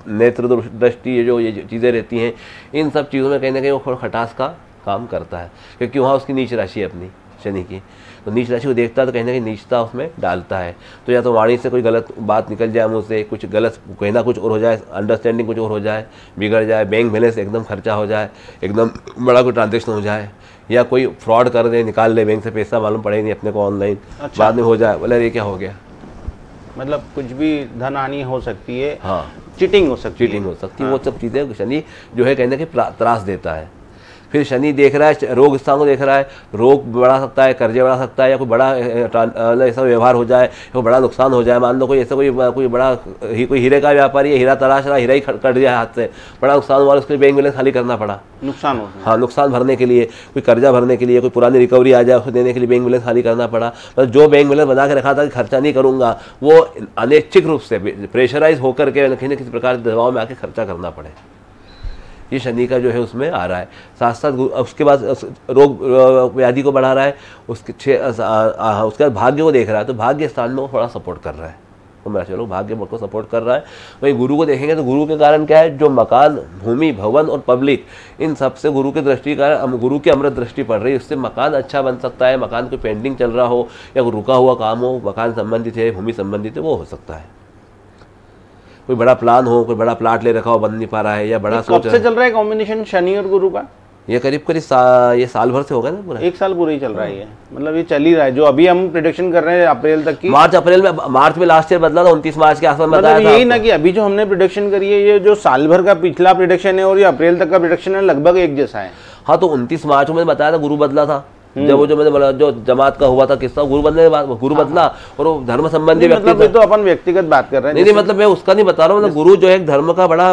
नेत्र दृष्टि, ये जो चीज़ें रहती हैं, इन सब चीज़ों में कहीं ना कहीं वो खटास का काम करता है, क्योंकि वहाँ उसकी नीच राशि है अपनी शनि की, तो नीच राशि को देखता है तो कहीं ना कहीं नीचता उसमें डालता है। तो या तो वाणी से कोई गलत बात निकल जाए, मुँह से कुछ गलत कहना कुछ और हो जाए, अंडरस्टैंडिंग कुछ और हो जाए, बिगड़ जाए, बैंक बैलेंस एकदम खर्चा हो जाए, एकदम बड़ा कोई ट्रांजेक्शन हो जाए, या कोई फ्रॉड कर दे, निकाल ले बैंक से पैसा, मालूम पड़े नहीं अपने को ऑनलाइन, बाद में हो जाए, बोले ये क्या हो गया, मतलब कुछ भी धन हानि हो सकती है, हाँ, चीटिंग हो सकती है, हाँ। वो सब चीज़ें शनि जो है कहने के त्रास देता है। फिर शनि देख रहा है, रोग स्थान को देख रहा है, रोग बढ़ा सकता है, कर्जे बढ़ा सकता है, या कोई बड़ा ऐसा व्यवहार हो जाए, कोई बड़ा नुकसान हो जाए। मान लो कोई ऐसा कोई बड़ा कोई हीरे का व्यापारी है, हीरा तलाश रहा, हीरा ही कट जाए हाथ से, बड़ा नुकसान हुआ, उसके लिए बैंक बैलेंस खाली करना पड़ा, नुकसान हो, हाँ, नुकसान भरने के लिए, कोई कर्जा भरने के लिए, कोई पुरानी रिकवरी आ जाए उसको देने के लिए बैंक बैलेंस खाली करना पड़ा। मतलब जो बैंक बैलेंस बना के रखा था कि खर्चा नहीं करूँगा, वो अनैच्छिक रूप से प्रेशराइज होकर के कहीं न किसी प्रकार के दबाव में आके खर्चा करना पड़े, ये शनि का जो है उसमें आ रहा है। साथ साथ उसके बाद रोग व्याधि को बढ़ा रहा है, उसके बाद भाग्य को देख रहा है, तो भाग्य स्थान में वो थोड़ा सपोर्ट कर रहा है, तो चलो भाग्य को सपोर्ट कर रहा है। वही गुरु को देखेंगे तो गुरु के कारण क्या है, जो मकान, भूमि, भवन और पब्लिक, इन सब से गुरु के दृष्टि का, गुरु की अमृत दृष्टि पड़ रही है, उससे मकान अच्छा बन सकता है। मकान कोई पेंडिंग चल रहा हो या रुका हुआ काम हो, मकान संबंधित है, भूमि संबंधित है, वो हो सकता है। कोई बड़ा प्लान हो, कोई बड़ा प्लाट ले रखा हो, बन नहीं पा रहा है, या बड़ा कब से चल रहा है कॉम्बिनेशन शनि और गुरु का? ये करीब ये साल भर से होगा ना पूरा, 1 साल पूरा ही चल रहा है ये, मतलब ये चल ही रहा है। जो अभी हम प्रिडिक्शन कर रहे हैं अप्रैल तक की, मार्च में लास्ट ईयर बदला था, 29 मार्च के आसपास मतलब यही ना कि अभी जो हमने प्रिडिक्शन करी है, ये जो साल भर का पिछला प्रिडिक्शन है और ये अप्रैल तक का प्रिडिक्शन है, लगभग एक जैसा है। हाँ, तो 29 मार्च में बताया था गुरु बदला था, जब वो जो मैंने बोला जो जमात का हुआ था किस्सा, गुरु बदलने के बाद गुरु बदला, और वो धर्म संबंधी व्यक्ति, मतलब तो अपन व्यक्तिगत बात कर रहे हैं। नहीं, मतलब मैं उसका नहीं बता रहा हूँ, मतलब गुरु जो है एक धर्म का बड़ा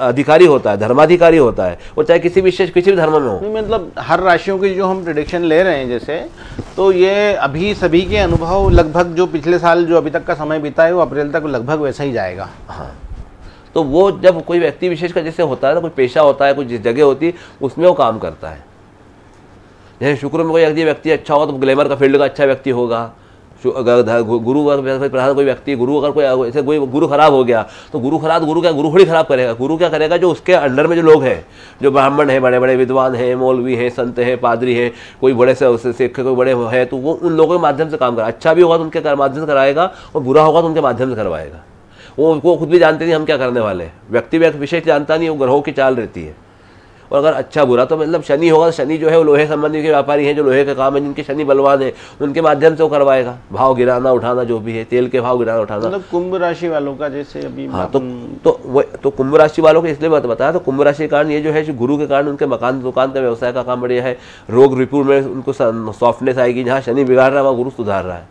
अधिकारी होता है, धर्माधिकारी होता है, वो चाहे किसी भी धर्म में हो। नहीं, मतलब हर राशियों की जो हम प्रेडिक्शन ले रहे हैं जैसे, तो ये अभी सभी के अनुभव लगभग जो पिछले साल जो अभी तक का समय बीता है वो अप्रैल तक लगभग वैसा ही जाएगा। हाँ, तो वो जब कोई व्यक्ति विशेष का जैसे होता है ना, कोई पेशा होता है, कोई जिस जगह होती है उसमें वो काम करता है। जैसे शुक्र में कोई व्यक्ति अच्छा होगा तो ग्लैमर का फील्ड का अच्छा व्यक्ति होगा। अगर गुरु प्रधान कोई व्यक्ति, गुरु अगर कोई ऐसे कोई गुरु खराब हो गया तो गुरु थोड़ी खराब करेगा। गुरु क्या करेगा, जो उसके अंडर में जो लोग हैं, जो ब्राह्मण हैं, बड़े बड़े विद्वान हैं, मौलवी हैं, संत हैं, पादरी हैं, कोई बड़े से सिख कोई बड़े हैं, तो वो उन लोगों के माध्यम से काम करा। अच्छा भी होगा तो उनके माध्यम से कराएगा, और बुरा होगा तो उनके माध्यम से करवाएगा। वो खुद भी जानते नहीं हम क्या करने वाले, व्यक्ति विशेष जानता नहीं, वो ग्रहों की चाल रहती है। और अगर अच्छा बुरा तो मतलब शनि होगा, तो शनि जो है वो लोहे संबंधी के व्यापारी हैं, जो लोहे का काम है, जिनके शनि बलवान है, उनके माध्यम से वो करवाएगा। भाव गिराना उठाना जो भी है, तेल के भाव गिराना उठाना, मतलब कुंभ राशि वालों का जैसे अभी। हाँ, तो कुंभ राशि वालों को इसलिए बताया, तो कुंभ राशि के कारण ये जो है, गुरु के कारण उनके मकान दुकान का व्यवसाय का काम बढ़िया है। रोग रिपुर में उनको सॉफ्टनेस आएगी, जहाँ शनि बिगाड़ रहा है वहाँ गुरु सुधार रहा है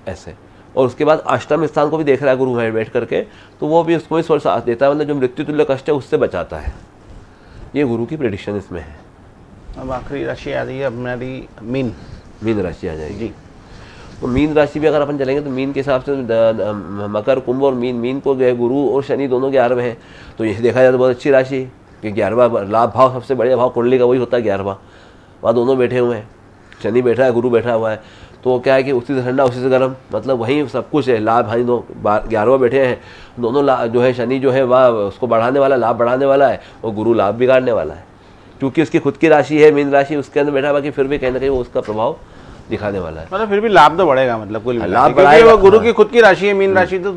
ऐसे। और उसके बाद अष्टम स्थान को भी देख रहा है गुरु बैठ करके, तो वो भी उसको भी थोड़ा साथ देता है, मतलब जो मृत्यु तुल्य कष्ट है उससे बचाता है। ये गुरु की प्रेडिक्शन इसमें है। अब आखिरी राशि आ रही है हमारी मीन राशि आ जाएगी जी। तो मीन राशि भी अगर अपन चलेंगे तो मीन के हिसाब से मकर, कुंभ और मीन को गए गुरु और शनि दोनों 11वें हैं, तो ये देखा जाए तो बहुत अच्छी राशि, कि 11वां लाभ भाव सबसे बढ़िया भाव कुंडली का वही होता है 11वां, वहाँ दोनों बैठे हुए हैं, शनि बैठा है, गुरु बैठा हुआ है। तो क्या है कि उसी से ठंडा उसी से गर्म, मतलब वहीं सब कुछ है, लाभ हानि दो 11वां बैठे हैं दोनों। जो है शनि जो है वह उसको बढ़ाने वाला, लाभ बढ़ाने वाला है, और गुरु लाभ बिगाड़ने वाला है, क्योंकि उसकी खुद की राशि है मीन राशि, उसके अंदर बैठा हुआ, कि फिर भी कहीं ना कहीं वो उसका प्रभाव दिखाने वाला है। मतलब फिर भी लाभ तो बढ़ेगा, मतलब कुल लाभ बढ़ाएगा। वो गुरु की खुद की राशि है मीन राशि, तो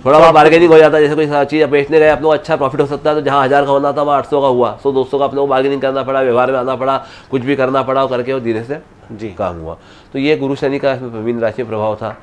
थोड़ा बार्गेनिंग हो जाता है। जैसे कोई चीज़ बेचने गए, अपने को अच्छा प्रॉफिट हो सकता है, तो जहाँ 1000 का होना था वहाँ 800 का हुआ, 100-200 का अपने को बार्गेनिंग करना पड़ा, व्यवहार में आना पड़ा, कुछ भी करना पड़ा, और करके वो धीरे से जी काम हुआ। तो ये गुरु शनि का मीन राशि में प्रभाव था।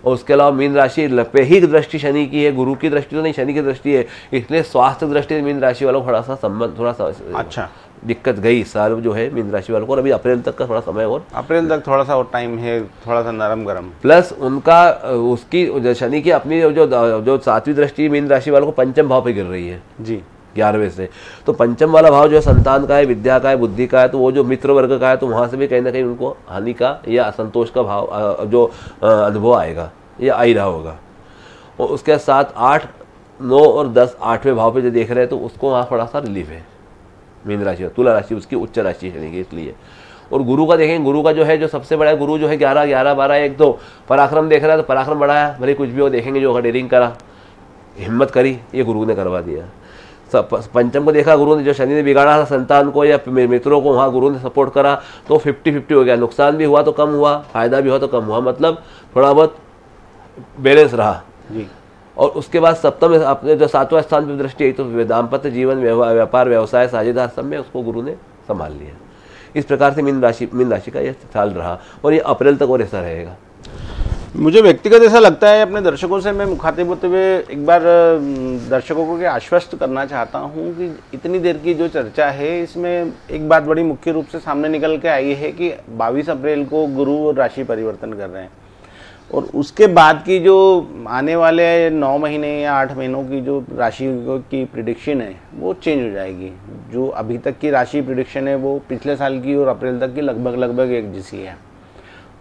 और उसके अलावा मीन राशि पे ही दृष्टि शनि की है, गुरु की दृष्टि तो नहीं, शनि की दृष्टि है, इसलिए स्वास्थ्य दृष्टि मीन राशि वालों को थोड़ा सा संबंध, थोड़ा सा अच्छा दिक्कत गई साल जो है मीन राशि वालों को। और अभी अप्रैल तक का थोड़ा समय, और अप्रैल तक थोड़ा सा और टाइम है, थोड़ा सा नरम गरम। प्लस उनका उसकी शनि की अपनी जो 7वीं दृष्टि मीन राशि वालों को पंचम भाव पे गिर रही है जी, 11वें से। तो पंचम वाला भाव जो है संतान का है, विद्या का है, बुद्धि का है, तो वो जो मित्र वर्ग का है, तो वहाँ से भी कहीं ना कहीं उनको हानि का या असंतोष का भाव जो अनुभव आएगा, ये आ ही रहा होगा। और उसके साथ 8, 9 और 10 8वें भाव पे जो देख रहे हैं, तो उसको वहाँ थोड़ा सा रिलीफ है मीन राशि। तुला राशि उसकी उच्च राशि है इसलिए। और गुरु का देखेंगे, गुरु का जो है जो सबसे बड़ा गुरु जो है 11, 12, 1, 2 पराक्रम देख रहा है, तो पराक्रम बढ़ाया, भले कुछ भी हो देखेंगे, जो डेयरिंग करा, हिम्मत करी, ये गुरु ने करवा दिया। पंचम को देखा गुरु ने, जो शनि ने बिगाड़ा था संतान को या मित्रों को, वहाँ गुरु ने सपोर्ट करा, तो 50-50 हो गया। नुकसान भी हुआ तो कम हुआ, फायदा भी हुआ तो कम हुआ, मतलब थोड़ा बहुत बैलेंस रहा जी। और उसके बाद सप्तम अपने जो 7वां स्थान पर दृष्टि आई, तो दाम्पत्य जीवन, व्यापार, व्यवसाय, साझेदार सब में उसको गुरु ने संभाल लिया। इस प्रकार से मीन राशि का यह साल रहा, और ये अप्रैल तक और ऐसा रहेगा। मुझे व्यक्तिगत ऐसा लगता है, अपने दर्शकों से मैं मुखातिब होते हुए एक बार दर्शकों को आश्वस्त करना चाहता हूं कि इतनी देर की जो चर्चा है, इसमें एक बात बड़ी मुख्य रूप से सामने निकल के आई है कि 22 अप्रैल को गुरु राशि परिवर्तन कर रहे हैं, और उसके बाद की जो आने वाले 9 महीने या 8 महीनों की जो राशि की प्रिडिक्शन है वो चेंज हो जाएगी। जो अभी तक की राशि प्रिडिक्शन है वो पिछले साल की और अप्रैल तक की लगभग एक जैसी है।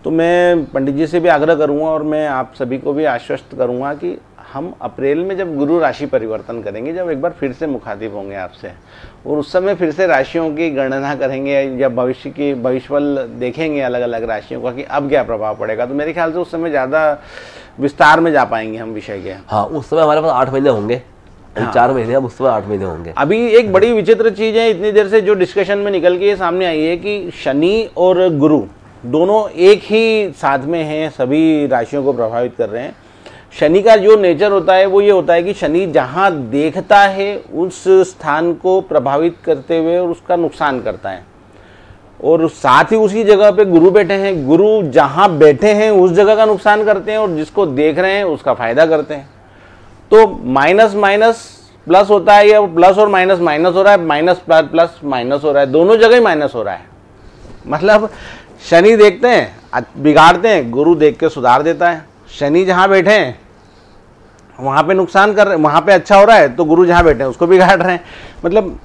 तो मैं पंडित जी से भी आग्रह करूंगा, और मैं आप सभी को भी आश्वस्त करूंगा कि हम अप्रैल में जब गुरु राशि परिवर्तन करेंगे, जब एक बार फिर से मुखातिब होंगे आपसे, और उस समय फिर से राशियों की गणना करेंगे या भविष्यफल देखेंगे अलग अलग राशियों का कि अब क्या प्रभाव पड़ेगा, तो मेरे ख्याल से उस समय ज़्यादा विस्तार में जा पाएंगे हम विषय के। हाँ, उस समय हमारे पास 8 महीने होंगे, 4 महीने, अब उस समय 8 महीने होंगे। अभी एक बड़ी विचित्र चीज़ है, इतनी देर से जो डिस्कशन में निकल के सामने आई है कि शनि और गुरु दोनों एक ही साथ में हैं, सभी राशियों को प्रभावित कर रहे हैं। शनि का जो नेचर होता है वो ये होता है कि शनि जहाँ देखता है उस स्थान को प्रभावित करते हुए और उसका नुकसान करता है, और साथ ही उसी जगह पे गुरु बैठे हैं, गुरु जहाँ बैठे हैं उस जगह का नुकसान करते हैं और जिसको देख रहे हैं उसका फायदा करते हैं। तो माइनस माइनस प्लस होता है, या प्लस और माइनस माइनस हो रहा है, माइनस प्लस माइनस हो रहा है, दोनों जगह ही माइनस हो रहा है। मतलब शनि देखते हैं बिगाड़ते हैं, गुरु देख के सुधार देता है। शनि जहाँ बैठे हैं वहाँ पे नुकसान कर रहे हैं, वहाँ पे अच्छा हो रहा है, तो गुरु जहाँ बैठे हैं उसको बिगाड़ रहे हैं। मतलब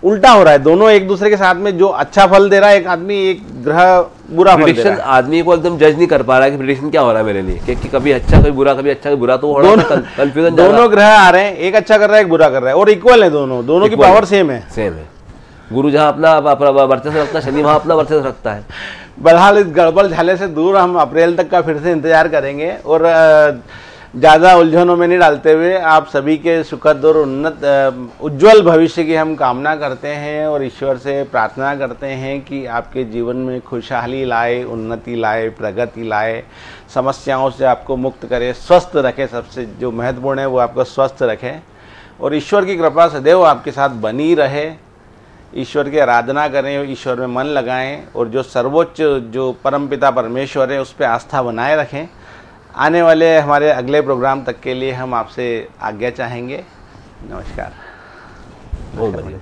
उल्टा हो रहा है, दोनों एक दूसरे के साथ में। जो अच्छा फल दे रहा है एक आदमी, एक ग्रह बुरा फल दे रहा है। आदमी को एकदम जज नहीं कर पा रहा है कि प्रेडिक्शन क्या हो रहा है मेरे लिए, कि कभी अच्छा कभी बुरा, कभी अच्छा कभी बुरा, तो कंफ्यूजन। दोनों ग्रह आ रहे हैं, एक अच्छा कर रहा है एक बुरा कर रहा है, और इक्वल है, दोनों की पावर सेम है। गुरु जहाँ अपना वर्चस्व रखता है, शनि वहाँ अपना वर्चस्व रखता है। बहरहाल इस गड़बड़ झाले से दूर हम अप्रैल तक का फिर से इंतजार करेंगे, और ज़्यादा उलझनों में नहीं डालते हुए आप सभी के सुखद और उन्नत उज्जवल भविष्य की हम कामना करते हैं, और ईश्वर से प्रार्थना करते हैं कि आपके जीवन में खुशहाली लाए, उन्नति लाए, प्रगति लाए, समस्याओं से आपको मुक्त करे, स्वस्थ रखे। सबसे जो महत्वपूर्ण है वो आपको स्वस्थ रखे, और ईश्वर की कृपा सदैव आपके साथ बनी रहे। ईश्वर की आराधना करें, ईश्वर में मन लगाएं, और जो सर्वोच्च जो परमपिता परमेश्वर है उस पर आस्था बनाए रखें। आने वाले हमारे अगले प्रोग्राम तक के लिए हम आपसे आज्ञा चाहेंगे। नमस्कार। बहुत बढ़िया।